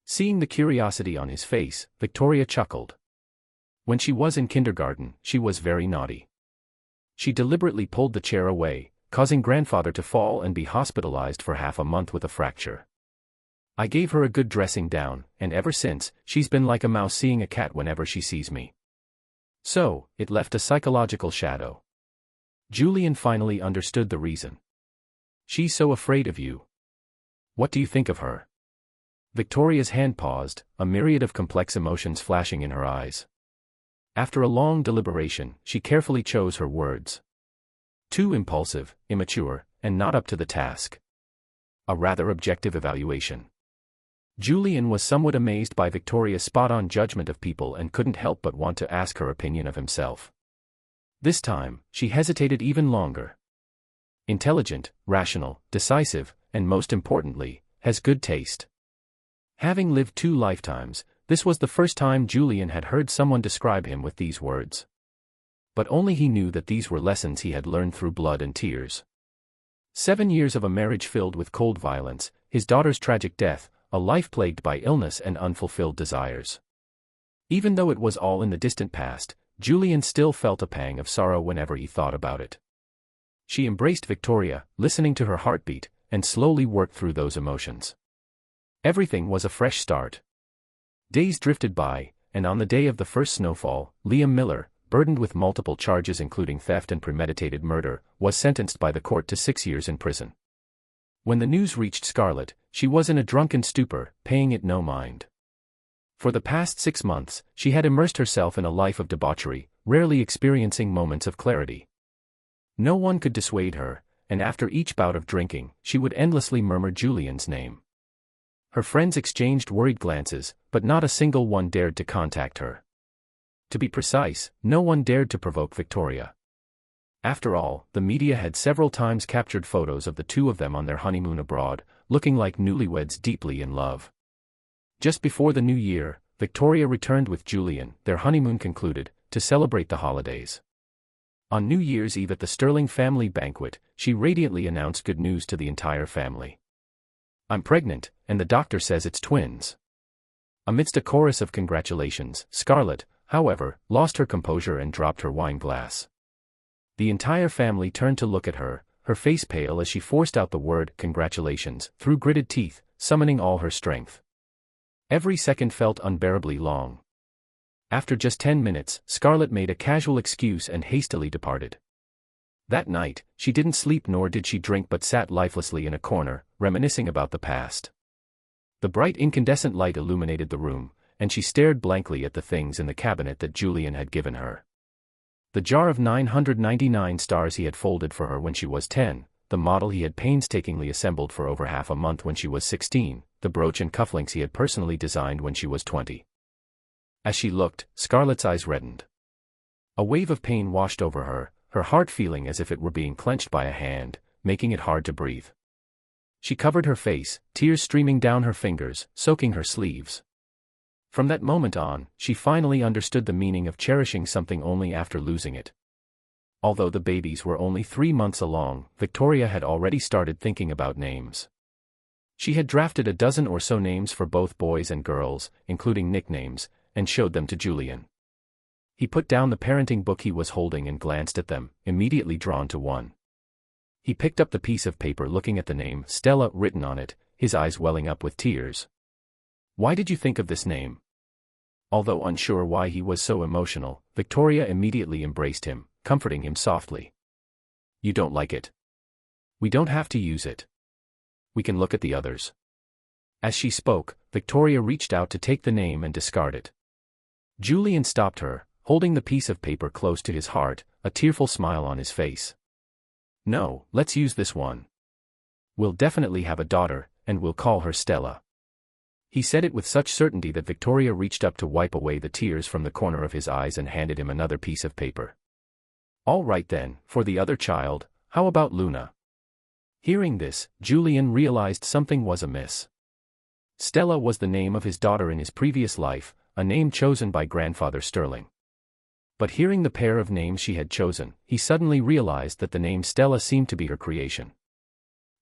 Seeing the curiosity on his face, Victoria chuckled. When she was in kindergarten, she was very naughty. She deliberately pulled the chair away, causing grandfather to fall and be hospitalized for half a month with a fracture. I gave her a good dressing down, and ever since, she's been like a mouse seeing a cat whenever she sees me. So, it left a psychological shadow. Julian finally understood the reason. She's so afraid of you. What do you think of her? Victoria's hand paused, a myriad of complex emotions flashing in her eyes. After a long deliberation, she carefully chose her words. Too impulsive, immature, and not up to the task. A rather objective evaluation. Julian was somewhat amazed by Victoria's spot-on judgment of people and couldn't help but want to ask her opinion of himself. This time, she hesitated even longer. Intelligent, rational, decisive, and most importantly, has good taste. Having lived 2 lifetimes, this was the first time Julian had heard someone describe him with these words. but only he knew that these were lessons he had learned through blood and tears. 7 years of a marriage filled with cold violence, his daughter's tragic death, a life plagued by illness and unfulfilled desires. Even though it was all in the distant past, Julian still felt a pang of sorrow whenever he thought about it. She embraced Victoria, listening to her heartbeat, and slowly worked through those emotions. Everything was a fresh start. Days drifted by, and on the day of the first snowfall, Liam Miller, burdened with multiple charges including theft and premeditated murder, was sentenced by the court to 6 years in prison. When the news reached Scarlett, she was in a drunken stupor, paying it no mind. For the past 6 months, she had immersed herself in a life of debauchery, rarely experiencing moments of clarity. No one could dissuade her, and after each bout of drinking, she would endlessly murmur Julian's name. Her friends exchanged worried glances, but not a single one dared to contact her. To be precise, no one dared to provoke Victoria. After all, the media had several times captured photos of the two of them on their honeymoon abroad, looking like newlyweds deeply in love. Just before the new year, Victoria returned with Julian, their honeymoon concluded, to celebrate the holidays. On New Year's Eve at the Sterling family banquet, she radiantly announced good news to the entire family. "I'm pregnant, and the doctor says it's twins." Amidst a chorus of congratulations, Scarlett, however, lost her composure and dropped her wine glass. The entire family turned to look at her, her face pale as she forced out the word "congratulations" through gritted teeth, summoning all her strength. Every second felt unbearably long. After just 10 minutes, Scarlett made a casual excuse and hastily departed. That night, she didn't sleep nor did she drink but sat lifelessly in a corner, reminiscing about the past. The bright incandescent light illuminated the room, and she stared blankly at the things in the cabinet that Julian had given her. The jar of 999 stars he had folded for her when she was 10, the model he had painstakingly assembled for over half a month when she was 16, the brooch and cufflinks he had personally designed when she was 20. As she looked, Scarlett's eyes reddened. A wave of pain washed over her, her heart feeling as if it were being clenched by a hand, making it hard to breathe. She covered her face, tears streaming down her fingers, soaking her sleeves. From that moment on, she finally understood the meaning of cherishing something only after losing it. Although the babies were only 3 months along, Victoria had already started thinking about names. She had drafted a dozen or so names for both boys and girls, including nicknames, and showed them to Julian. He put down the parenting book he was holding and glanced at them, immediately drawn to one. He picked up the piece of paper looking at the name Stella written on it, his eyes welling up with tears. "Why did you think of this name?" Although unsure why he was so emotional, Victoria immediately embraced him, comforting him softly. "You don't like it? We don't have to use it. We can look at the others." As she spoke, Victoria reached out to take the name and discard it. Julian stopped her, holding the piece of paper close to his heart, a tearful smile on his face. "No, let's use this one. We'll definitely have a daughter, and we'll call her Stella." He said it with such certainty that Victoria reached up to wipe away the tears from the corner of his eyes and handed him another piece of paper. "All right then, for the other child, how about Luna?" Hearing this, Julian realized something was amiss. Stella was the name of his daughter in his previous life, a name chosen by grandfather Sterling. But hearing the pair of names she had chosen, he suddenly realized that the name Stella seemed to be her creation.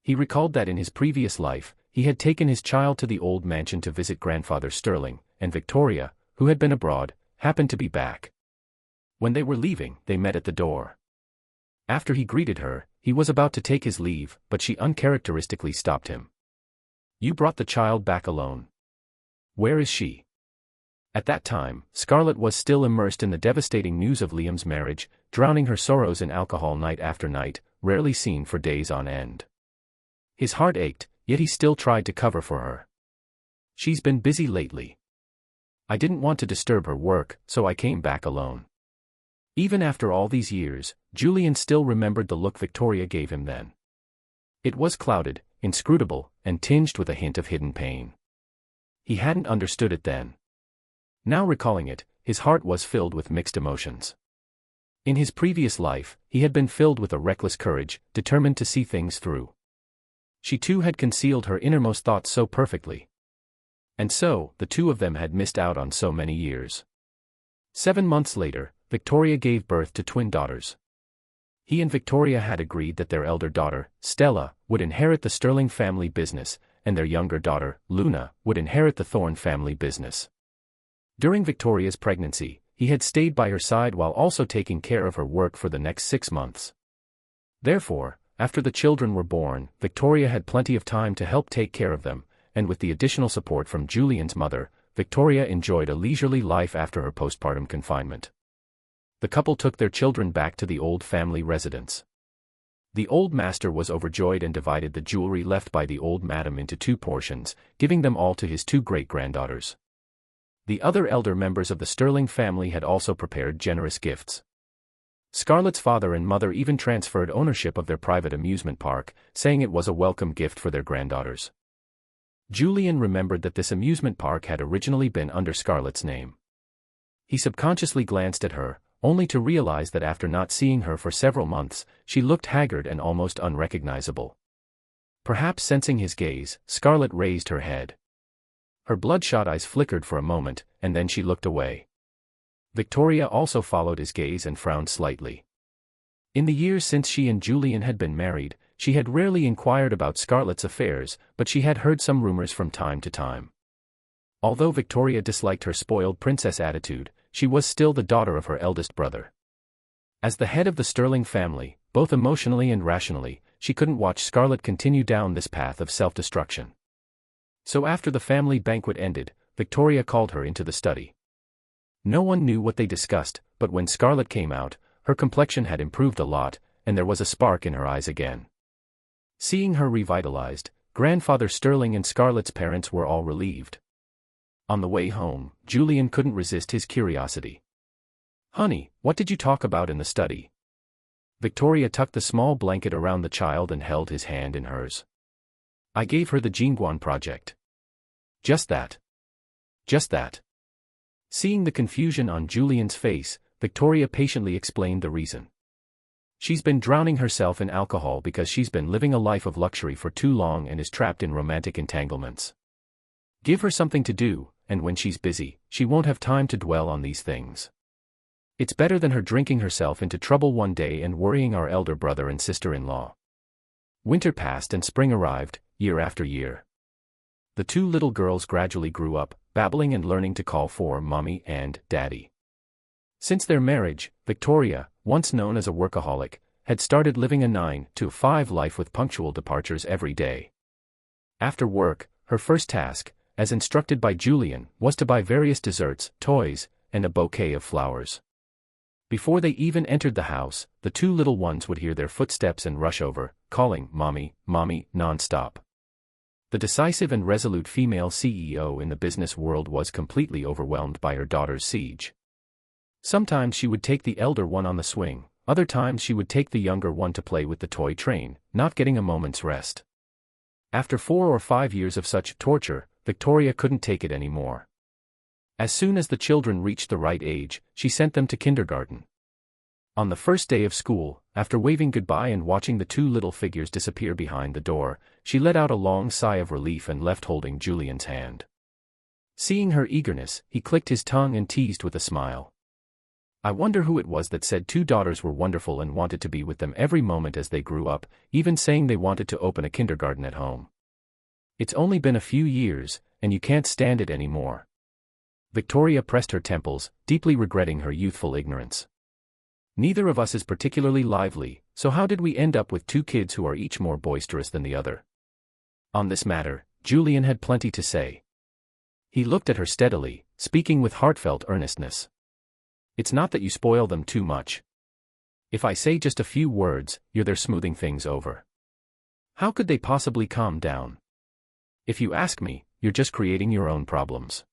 He recalled that in his previous life, he had taken his child to the old mansion to visit grandfather Sterling, and Victoria, who had been abroad, happened to be back. When they were leaving, they met at the door. After he greeted her, he was about to take his leave, but she uncharacteristically stopped him. "You brought the child back alone. Where is she?" At that time, Scarlett was still immersed in the devastating news of Liam's marriage, drowning her sorrows in alcohol night after night, rarely seen for days on end. His heart ached, yet he still tried to cover for her. "She's been busy lately. I didn't want to disturb her work, so I came back alone." Even after all these years, Julian still remembered the look Victoria gave him then. It was clouded, inscrutable, and tinged with a hint of hidden pain. He hadn't understood it then. Now recalling it, his heart was filled with mixed emotions. In his previous life, he had been filled with a reckless courage, determined to see things through. She too had concealed her innermost thoughts so perfectly. And so, the two of them had missed out on so many years. 7 months later, Victoria gave birth to twin daughters. He and Victoria had agreed that their elder daughter, Stella, would inherit the Sterling family business, and their younger daughter, Luna, would inherit the Thorne family business. During Victoria's pregnancy, he had stayed by her side while also taking care of her work for the next 6 months. Therefore, after the children were born, Victoria had plenty of time to help take care of them, and with the additional support from Julian's mother, Victoria enjoyed a leisurely life after her postpartum confinement. The couple took their children back to the old family residence. The old master was overjoyed and divided the jewelry left by the old madam into 2 portions, giving them all to his 2 great-granddaughters. The other elder members of the Sterling family had also prepared generous gifts. Scarlett's father and mother even transferred ownership of their private amusement park, saying it was a welcome gift for their granddaughters. Julian remembered that this amusement park had originally been under Scarlett's name. He subconsciously glanced at her, only to realize that after not seeing her for several months, she looked haggard and almost unrecognizable. Perhaps sensing his gaze, Scarlett raised her head. Her bloodshot eyes flickered for a moment, and then she looked away. Victoria also followed his gaze and frowned slightly. In the years since she and Julian had been married, she had rarely inquired about Scarlett's affairs, but she had heard some rumors from time to time. Although Victoria disliked her spoiled princess attitude, she was still the daughter of her eldest brother. As the head of the Sterling family, both emotionally and rationally, she couldn't watch Scarlett continue down this path of self-destruction. So after the family banquet ended, Victoria called her into the study. No one knew what they discussed, but when Scarlett came out, her complexion had improved a lot, and there was a spark in her eyes again. Seeing her revitalized, Grandfather Sterling and Scarlett's parents were all relieved. On the way home, Julian couldn't resist his curiosity. "Honey, what did you talk about in the study?" Victoria tucked the small blanket around the child and held his hand in hers. "I gave her the Jingguan project." "Just that." "Just that." Seeing the confusion on Julian's face, Victoria patiently explained the reason. "She's been drowning herself in alcohol because she's been living a life of luxury for too long and is trapped in romantic entanglements. Give her something to do, and when she's busy, she won't have time to dwell on these things. It's better than her drinking herself into trouble one day and worrying our elder brother and sister-in-law." Winter passed and spring arrived, year after year. The 2 little girls gradually grew up, babbling and learning to call for mommy and daddy. Since their marriage, Victoria, once known as a workaholic, had started living a 9 to 5 life with punctual departures every day. After work, her first task, as instructed by Julian, was to buy various desserts, toys, and a bouquet of flowers. Before they even entered the house, the 2 little ones would hear their footsteps and rush over, calling "Mommy, Mommy," non-stop. The decisive and resolute female CEO in the business world was completely overwhelmed by her daughter's siege. Sometimes she would take the elder one on the swing, other times she would take the younger one to play with the toy train, not getting a moment's rest. After 4 or 5 years of such torture, Victoria couldn't take it anymore. As soon as the children reached the right age, she sent them to kindergarten. On the first day of school, after waving goodbye and watching the 2 little figures disappear behind the door, she let out a long sigh of relief and left holding Julian's hand. Seeing her eagerness, he clicked his tongue and teased with a smile. "I wonder who it was that said 2 daughters were wonderful and wanted to be with them every moment as they grew up, even saying they wanted to open a kindergarten at home. It's only been a few years, and you can't stand it anymore." Victoria pressed her temples, deeply regretting her youthful ignorance. "Neither of us is particularly lively, so how did we end up with 2 kids who are each more boisterous than the other?" On this matter, Julian had plenty to say. He looked at her steadily, speaking with heartfelt earnestness. "It's not that you spoil them too much. If I say just a few words, you're there smoothing things over. How could they possibly calm down? If you ask me, you're just creating your own problems."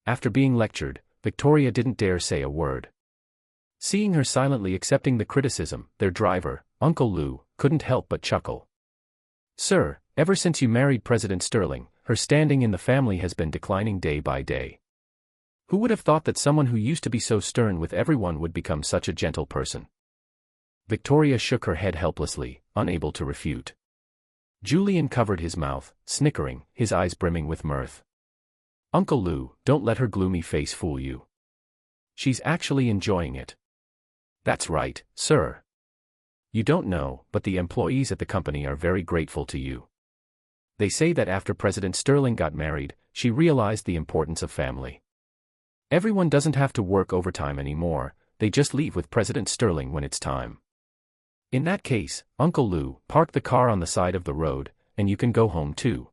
After being lectured, Victoria didn't dare say a word. Seeing her silently accepting the criticism, their driver, Uncle Lou, couldn't help but chuckle. "Sir, ever since you married President Sterling, her standing in the family has been declining day by day. Who would have thought that someone who used to be so stern with everyone would become such a gentle person?" Victoria shook her head helplessly, unable to refute. Julian covered his mouth, snickering, his eyes brimming with mirth. "Uncle Lou, don't let her gloomy face fool you. She's actually enjoying it. That's right, sir. You don't know, but the employees at the company are very grateful to you. They say that after President Sterling got married, she realized the importance of family. Everyone doesn't have to work overtime anymore, they just leave with President Sterling when it's time. In that case, Uncle Lou, park the car on the side of the road, and you can go home too.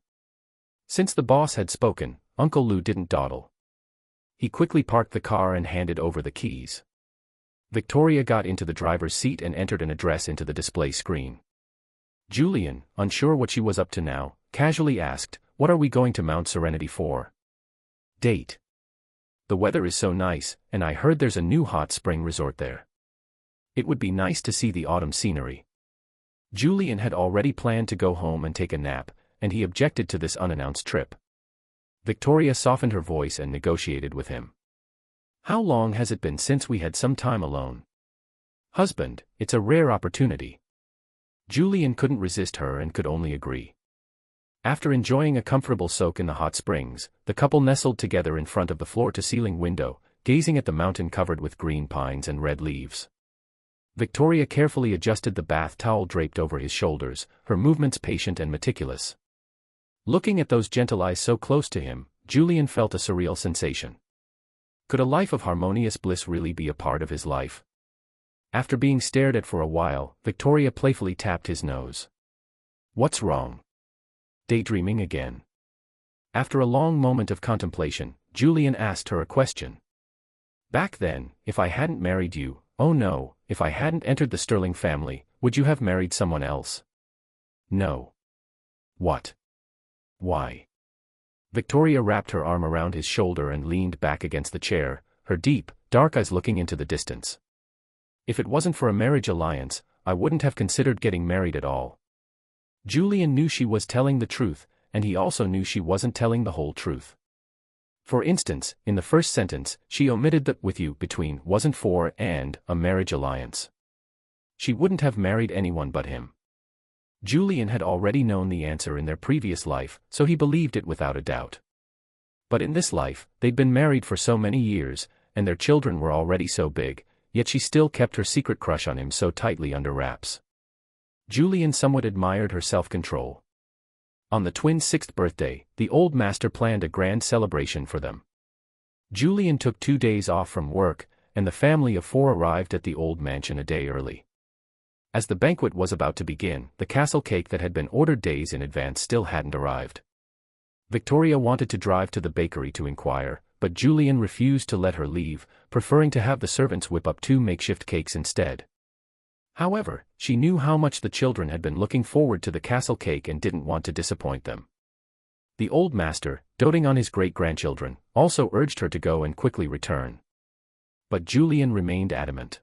Since the boss had spoken, Uncle Lou didn't dawdle. He quickly parked the car and handed over the keys. Victoria got into the driver's seat and entered an address into the display screen. Julian, unsure what she was up to now, casually asked, "What are we going to Mount Serenity for?" "Date. The weather is so nice, and I heard there's a new hot spring resort there. It would be nice to see the autumn scenery." Julian had already planned to go home and take a nap, and he objected to this unannounced trip. Victoria softened her voice and negotiated with him. "How long has it been since we had some time alone? Husband, it's a rare opportunity." Julian couldn't resist her and could only agree. After enjoying a comfortable soak in the hot springs, the couple nestled together in front of the floor-to-ceiling window, gazing at the mountain covered with green pines and red leaves. Victoria carefully adjusted the bath towel draped over his shoulders, her movements patient and meticulous. Looking at those gentle eyes so close to him, Julian felt a surreal sensation. Could a life of harmonious bliss really be a part of his life? After being stared at for a while, Victoria playfully tapped his nose. "What's wrong? Daydreaming again?" After a long moment of contemplation, Julian asked her a question. "Back then, if I hadn't married you, oh no, if I hadn't entered the Sterling family, would you have married someone else?" "No." "What? Why?" Victoria wrapped her arm around his shoulder and leaned back against the chair, her deep, dark eyes looking into the distance. "If it wasn't for a marriage alliance, I wouldn't have considered getting married at all." Julian knew she was telling the truth, and he also knew she wasn't telling the whole truth. For instance, in the first sentence, she omitted the "with you" between "wasn't for" and "a marriage alliance." She wouldn't have married anyone but him. Julian had already known the answer in their previous life, so he believed it without a doubt. But in this life, they'd been married for so many years, and their children were already so big, yet she still kept her secret crush on him so tightly under wraps. Julian somewhat admired her self-control. On the twins' 6th birthday, the old master planned a grand celebration for them. Julian took 2 days off from work, and the family of 4 arrived at the old mansion a day early. As the banquet was about to begin, the castle cake that had been ordered days in advance still hadn't arrived. Victoria wanted to drive to the bakery to inquire, but Julian refused to let her leave, preferring to have the servants whip up 2 makeshift cakes instead. However, she knew how much the children had been looking forward to the castle cake and didn't want to disappoint them. The old master, doting on his great-grandchildren, also urged her to go and quickly return. But Julian remained adamant.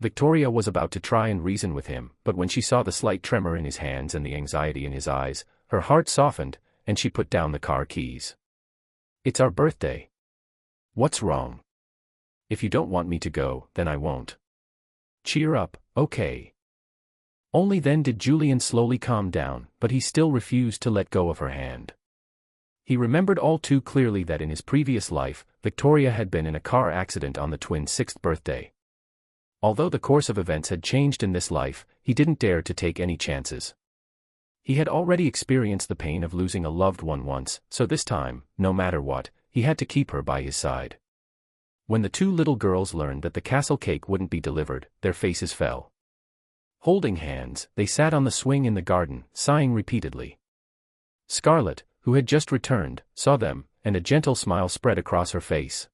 Victoria was about to try and reason with him, but when she saw the slight tremor in his hands and the anxiety in his eyes, her heart softened, and she put down the car keys. "It's our birthday. What's wrong? If you don't want me to go, then I won't." "Cheer up, okay." Only then did Julian slowly calm down, but he still refused to let go of her hand. He remembered all too clearly that in his previous life, Victoria had been in a car accident on the twins' 6th birthday. Although the course of events had changed in this life, he didn't dare to take any chances. He had already experienced the pain of losing a loved one once, so this time, no matter what, he had to keep her by his side. When the 2 little girls learned that the castle cake wouldn't be delivered, their faces fell. Holding hands, they sat on the swing in the garden, sighing repeatedly. Scarlett, who had just returned, saw them, and a gentle smile spread across her face.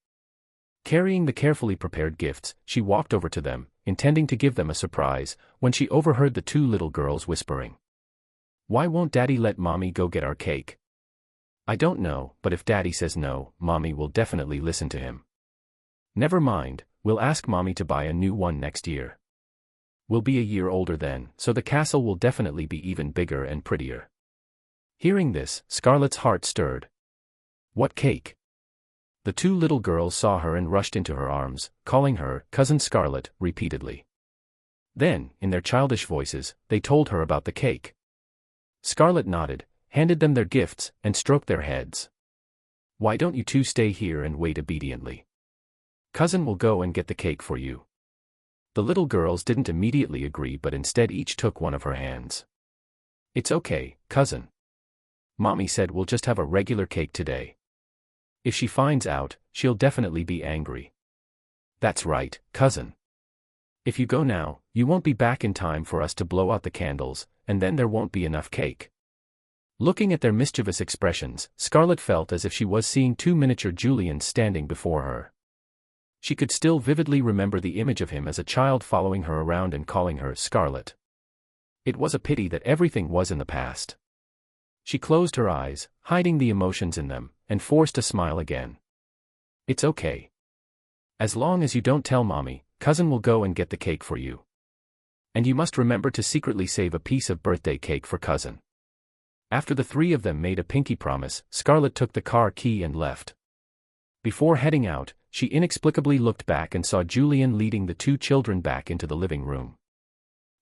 Carrying the carefully prepared gifts, she walked over to them, intending to give them a surprise, when she overheard the 2 little girls whispering. "Why won't Daddy let Mommy go get our cake?" "I don't know, but if Daddy says no, Mommy will definitely listen to him." "Never mind, we'll ask Mommy to buy a new one next year. We'll be a year older then, so the castle will definitely be even bigger and prettier." Hearing this, Scarlett's heart stirred. "What cake?" The 2 little girls saw her and rushed into her arms, calling her Cousin Scarlett repeatedly. Then, in their childish voices, they told her about the cake. Scarlett nodded, handed them their gifts, and stroked their heads. "Why don't you 2 stay here and wait obediently? Cousin will go and get the cake for you." The little girls didn't immediately agree but instead each took one of her hands. "It's okay, cousin. Mommy said we'll just have a regular cake today. If she finds out, she'll definitely be angry." "That's right, cousin. If you go now, you won't be back in time for us to blow out the candles, and then there won't be enough cake." Looking at their mischievous expressions, Scarlett felt as if she was seeing two miniature Julians standing before her. She could still vividly remember the image of him as a child following her around and calling her Scarlett. It was a pity that everything was in the past. She closed her eyes, hiding the emotions in them, and forced a smile again. "It's okay. As long as you don't tell Mommy, Cousin will go and get the cake for you. And you must remember to secretly save a piece of birthday cake for Cousin." After the three of them made a pinky promise, Scarlett took the car key and left. Before heading out, she inexplicably looked back and saw Julian leading the two children back into the living room.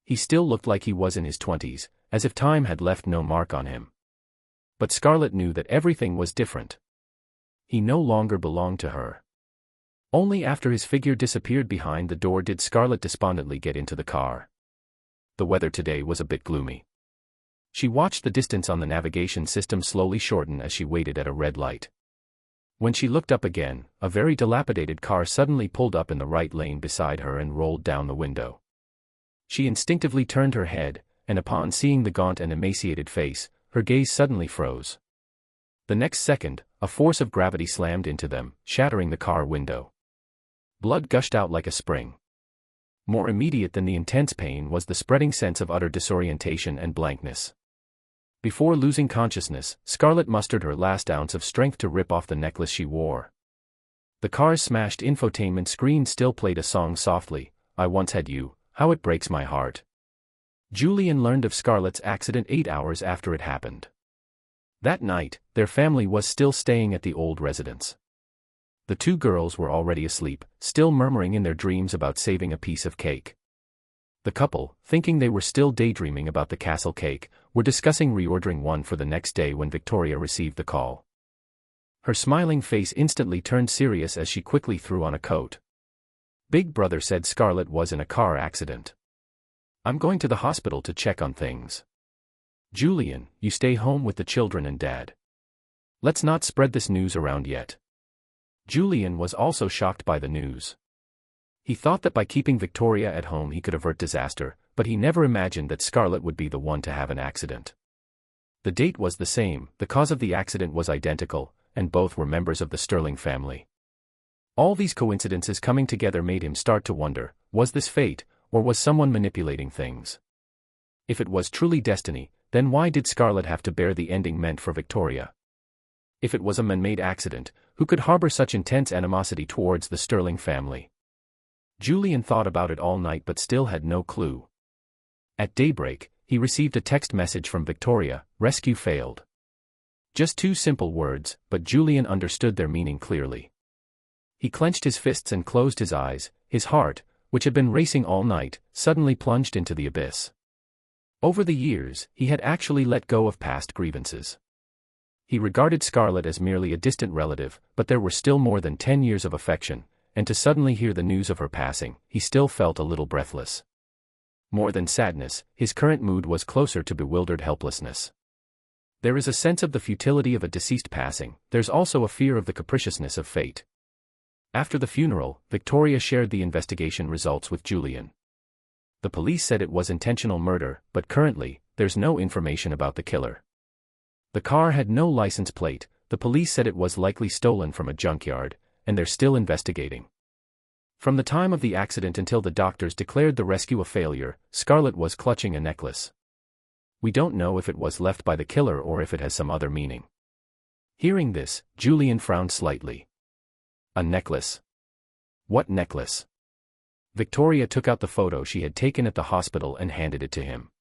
He still looked like he was in his 20s, as if time had left no mark on him. But Scarlett knew that everything was different. He no longer belonged to her. Only after his figure disappeared behind the door did Scarlett despondently get into the car. The weather today was a bit gloomy. She watched the distance on the navigation system slowly shorten as she waited at a red light. When she looked up again, a very dilapidated car suddenly pulled up in the right lane beside her and rolled down the window. She instinctively turned her head, and upon seeing the gaunt and emaciated face, her gaze suddenly froze. The next second, a force of gravity slammed into them, shattering the car window. Blood gushed out like a spring. More immediate than the intense pain was the spreading sense of utter disorientation and blankness. Before losing consciousness, Scarlett mustered her last ounce of strength to rip off the necklace she wore. The car's smashed infotainment screen still played a song softly, "I Once Had You, How It Breaks My Heart." Julian learned of Scarlett's accident 8 hours after it happened. That night, their family was still staying at the old residence. The two girls were already asleep, still murmuring in their dreams about saving a piece of cake. The couple, thinking they were still daydreaming about the castle cake, were discussing reordering one for the next day when Victoria received the call. Her smiling face instantly turned serious as she quickly threw on a coat. "Big brother said Scarlett was in a car accident. I'm going to the hospital to check on things. Julian, you stay home with the children and Dad. Let's not spread this news around yet." Julian was also shocked by the news. He thought that by keeping Victoria at home he could avert disaster, but he never imagined that Scarlett would be the one to have an accident. The date was the same, the cause of the accident was identical, and both were members of the Sterling family. All these coincidences coming together made him start to wonder, was this fate, or was someone manipulating things? If it was truly destiny, then why did Scarlett have to bear the ending meant for Victoria? If it was a man-made accident, who could harbor such intense animosity towards the Sterling family? Julian thought about it all night but still had no clue. At daybreak, he received a text message from Victoria, "Rescue failed." Just two simple words, but Julian understood their meaning clearly. He clenched his fists and closed his eyes, his heart, which had been racing all night, suddenly plunged into the abyss. Over the years, he had actually let go of past grievances. He regarded Scarlett as merely a distant relative, but there were still more than 10 years of affection, and to suddenly hear the news of her passing, he still felt a little breathless. More than sadness, his current mood was closer to bewildered helplessness. There is a sense of the futility of a deceased passing, there's also a fear of the capriciousness of fate. After the funeral, Victoria shared the investigation results with Julian. The police said it was intentional murder, but currently, there's no information about the killer. The car had no license plate, the police said it was likely stolen from a junkyard, and they're still investigating. From the time of the accident until the doctors declared the rescue a failure, Scarlett was clutching a necklace. We don't know if it was left by the killer or if it has some other meaning. Hearing this, Julian frowned slightly. A necklace? What necklace? Victoria took out the photo she had taken at the hospital and handed it to him.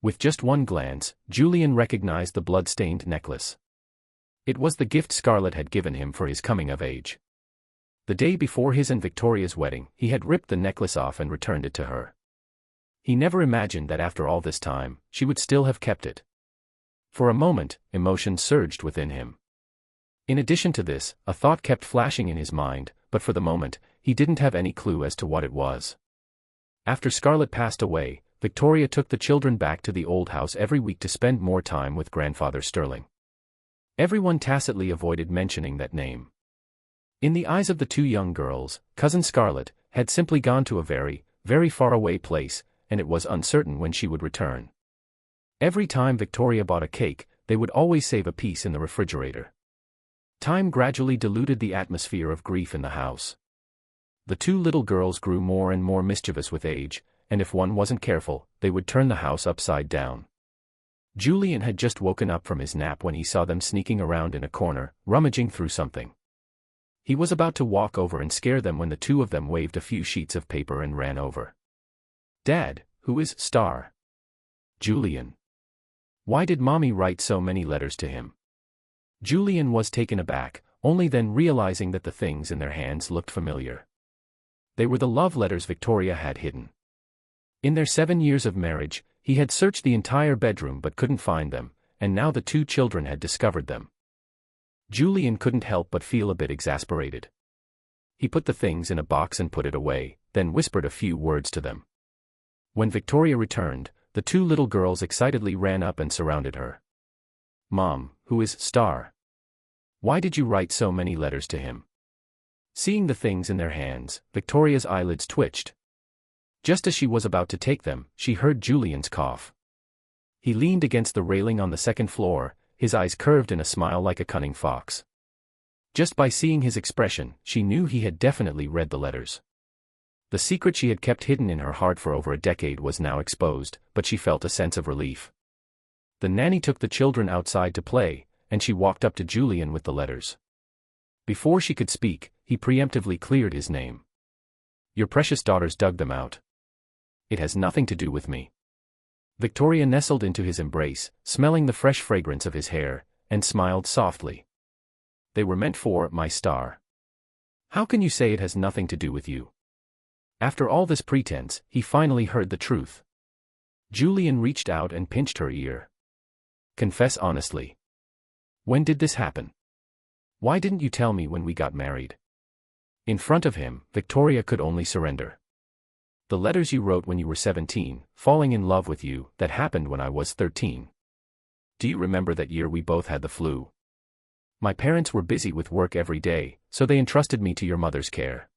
With just one glance, Julian recognized the blood-stained necklace. It was the gift Scarlett had given him for his coming of age. The day before his and Victoria's wedding, he had ripped the necklace off and returned it to her. He never imagined that after all this time, she would still have kept it. For a moment, emotion surged within him. In addition to this, a thought kept flashing in his mind, but for the moment, he didn't have any clue as to what it was. After Scarlett passed away, Victoria took the children back to the old house every week to spend more time with grandfather Sterling. Everyone tacitly avoided mentioning that name. In the eyes of the two young girls, Cousin Scarlett had simply gone to a very, very far away place, and it was uncertain when she would return. Every time Victoria bought a cake, they would always save a piece in the refrigerator. Time gradually diluted the atmosphere of grief in the house. The two little girls grew more and more mischievous with age, and if one wasn't careful, they would turn the house upside down. Julian had just woken up from his nap when he saw them sneaking around in a corner, rummaging through something. He was about to walk over and scare them when the two of them waved a few sheets of paper and ran over. "Dad, who is Star?" "Julian." "Why did Mommy write so many letters to him?" Julian was taken aback, only then realizing that the things in their hands looked familiar. They were the love letters Victoria had hidden. In their 7 years of marriage, he had searched the entire bedroom but couldn't find them, and now the two children had discovered them. Julian couldn't help but feel a bit exasperated. He put the things in a box and put it away, then whispered a few words to them. When Victoria returned, the two little girls excitedly ran up and surrounded her. "Mom, who is Star? Why did you write so many letters to him?" Seeing the things in their hands, Victoria's eyelids twitched. Just as she was about to take them, she heard Julian's cough. He leaned against the railing on the second floor, his eyes curved in a smile like a cunning fox. Just by seeing his expression, she knew he had definitely read the letters. The secret she had kept hidden in her heart for over a decade was now exposed, but she felt a sense of relief. The nanny took the children outside to play, and she walked up to Julian with the letters. Before she could speak, he preemptively cleared his name. "Your precious daughters dug them out. It has nothing to do with me." Victoria nestled into his embrace, smelling the fresh fragrance of his hair, and smiled softly. "They were meant for my Star. How can you say it has nothing to do with you?" After all this pretense, he finally heard the truth. Julian reached out and pinched her ear. "Confess honestly. When did this happen? Why didn't you tell me when we got married?" In front of him, Victoria could only surrender. "The letters you wrote when you were 17, falling in love with you, that happened when I was 13. Do you remember that year we both had the flu? My parents were busy with work every day, so they entrusted me to your mother's care.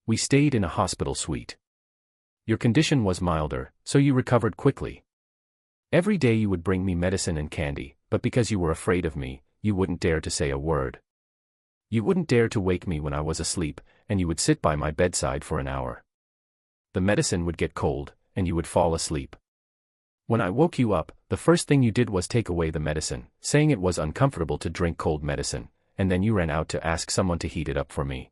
We stayed in a hospital suite. Your condition was milder, so you recovered quickly. Every day you would bring me medicine and candy, but because you were afraid of me, you wouldn't dare to say a word. You wouldn't dare to wake me when I was asleep, and you would sit by my bedside for an hour. The medicine would get cold, and you would fall asleep. When I woke you up, the first thing you did was take away the medicine, saying it was uncomfortable to drink cold medicine, and then you ran out to ask someone to heat it up for me.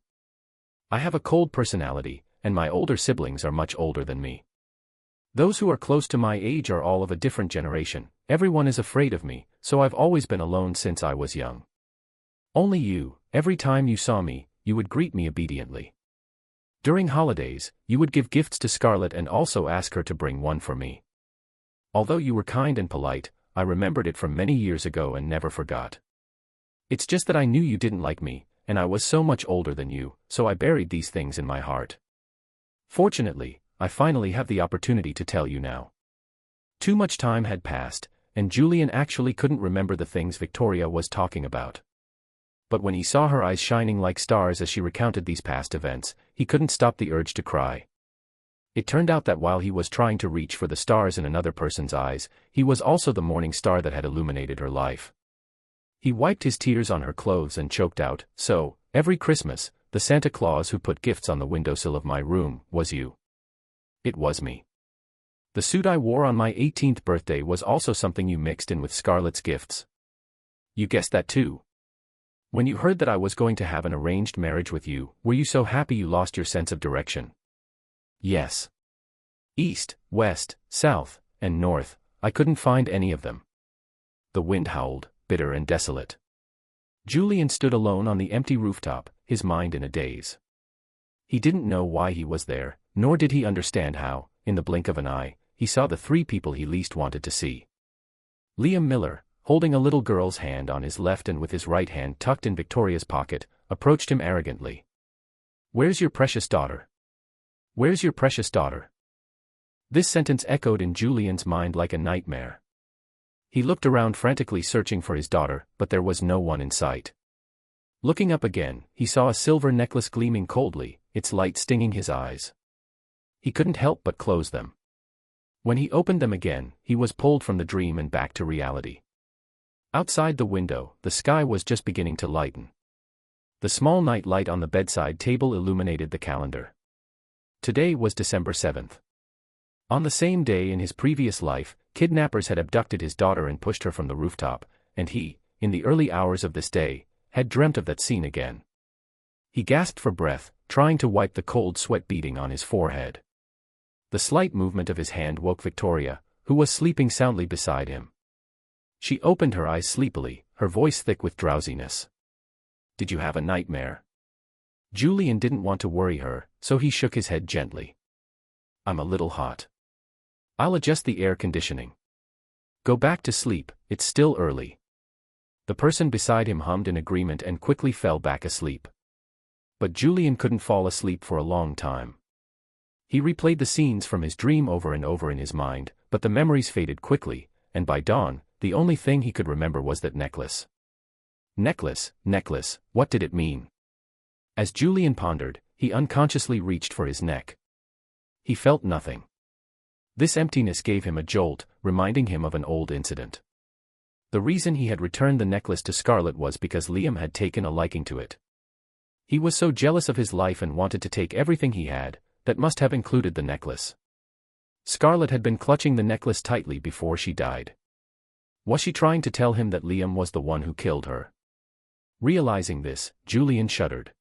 I have a cold personality, and my older siblings are much older than me. Those who are close to my age are all of a different generation. Everyone is afraid of me, so I've always been alone since I was young. Only you, every time you saw me, you would greet me obediently. During holidays, you would give gifts to Scarlett and also ask her to bring one for me. Although you were kind and polite, I remembered it from many years ago and never forgot. It's just that I knew you didn't like me, and I was so much older than you, so I buried these things in my heart. Fortunately, I finally have the opportunity to tell you now." Too much time had passed, and Julian actually couldn't remember the things Victoria was talking about. But when he saw her eyes shining like stars as she recounted these past events, he couldn't stop the urge to cry. It turned out that while he was trying to reach for the stars in another person's eyes, he was also the morning star that had illuminated her life. He wiped his tears on her clothes and choked out, "So, every Christmas, the Santa Claus who put gifts on the windowsill of my room was you." "It was me. The suit I wore on my 18th birthday was also something you mixed in with Scarlett's gifts." "You guessed that too. When you heard that I was going to have an arranged marriage with you, were you so happy you lost your sense of direction?" "Yes. East, west, south, and north, I couldn't find any of them." The wind howled, bitter and desolate. Julian stood alone on the empty rooftop, his mind in a daze. He didn't know why he was there, nor did he understand how, in the blink of an eye, he saw the three people he least wanted to see. Liam Miller, holding a little girl's hand on his left and with his right hand tucked in Victoria's pocket, approached him arrogantly. Where's your precious daughter? Where's your precious daughter? This sentence echoed in Julian's mind like a nightmare. He looked around frantically searching for his daughter, but there was no one in sight. Looking up again, he saw a silver necklace gleaming coldly, its light stinging his eyes. He couldn't help but close them. When he opened them again, he was pulled from the dream and back to reality. Outside the window, the sky was just beginning to lighten. The small night light on the bedside table illuminated the calendar. Today was December 7th. On the same day in his previous life, kidnappers had abducted his daughter and pushed her from the rooftop, and he, in the early hours of this day, had dreamt of that scene again. He gasped for breath, trying to wipe the cold sweat beading on his forehead. The slight movement of his hand woke Victoria, who was sleeping soundly beside him. She opened her eyes sleepily, her voice thick with drowsiness. "Did you have a nightmare?" Julian didn't want to worry her, so he shook his head gently. "I'm a little hot. I'll adjust the air conditioning. Go back to sleep, it's still early." The person beside him hummed in agreement and quickly fell back asleep. But Julian couldn't fall asleep for a long time. He replayed the scenes from his dream over and over in his mind, but the memories faded quickly, and by dawn, the only thing he could remember was that necklace. Necklace, necklace, what did it mean? As Julian pondered, he unconsciously reached for his neck. He felt nothing. This emptiness gave him a jolt, reminding him of an old incident. The reason he had returned the necklace to Scarlett was because Liam had taken a liking to it. He was so jealous of his life and wanted to take everything he had, that must have included the necklace. Scarlett had been clutching the necklace tightly before she died. Was she trying to tell him that Liam was the one who killed her? Realizing this, Julian shuddered.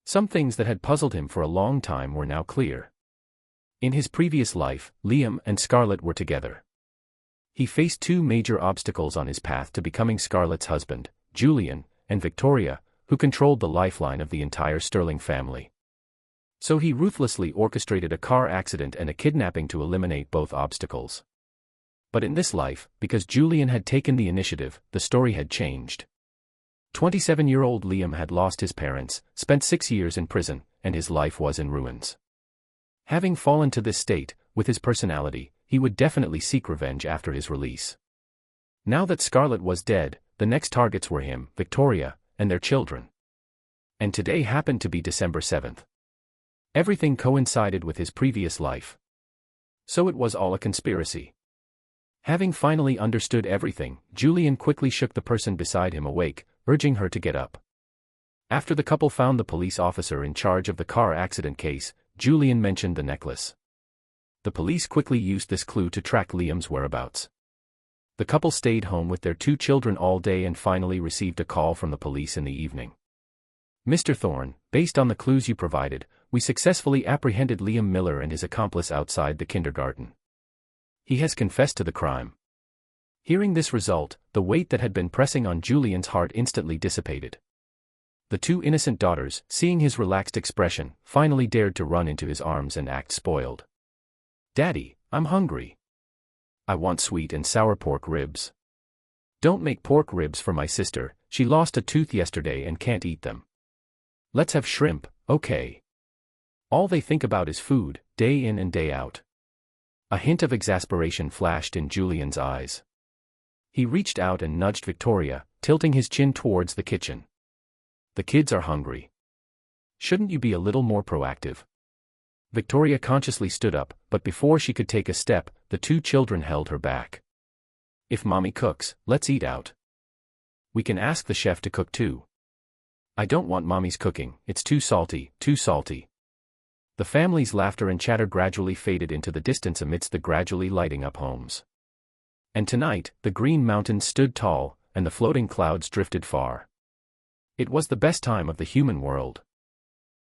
Some things that had puzzled him for a long time were now clear. In his previous life, Liam and Scarlett were together. He faced two major obstacles on his path to becoming Scarlett's husband, Julian, and Victoria, who controlled the lifeline of the entire Sterling family. So he ruthlessly orchestrated a car accident and a kidnapping to eliminate both obstacles. But in this life, because Julian had taken the initiative, the story had changed. 27-year-old Liam had lost his parents, spent 6 years in prison, and his life was in ruins. Having fallen to this state, with his personality, he would definitely seek revenge after his release. Now that Scarlett was dead, the next targets were him, Victoria, and their children. And today happened to be December 7th. Everything coincided with his previous life. So it was all a conspiracy. Having finally understood everything, Julian quickly shook the person beside him awake, urging her to get up. After the couple found the police officer in charge of the car accident case, Julian mentioned the necklace. The police quickly used this clue to track Liam's whereabouts. The couple stayed home with their 2 children all day and finally received a call from the police in the evening. "Mr. Thorne, based on the clues you provided, we successfully apprehended Liam Miller and his accomplice outside the kindergarten. He has confessed to the crime." Hearing this result, the weight that had been pressing on Julian's heart instantly dissipated. The 2 innocent daughters, seeing his relaxed expression, finally dared to run into his arms and act spoiled. "Daddy, I'm hungry. I want sweet and sour pork ribs." "Don't make pork ribs for my sister, she lost a tooth yesterday and can't eat them. Let's have shrimp, okay?" All they think about is food, day in and day out. A hint of exasperation flashed in Julian's eyes. He reached out and nudged Victoria, tilting his chin towards the kitchen. "The kids are hungry. Shouldn't you be a little more proactive?" Victoria consciously stood up, but before she could take a step, the 2 children held her back. "If Mommy cooks, let's eat out. We can ask the chef to cook too." "I don't want Mommy's cooking, it's too salty, too salty." The family's laughter and chatter gradually faded into the distance amidst the gradually lighting up homes. And tonight, the Green Mountains stood tall, and the floating clouds drifted far. It was the best time of the human world.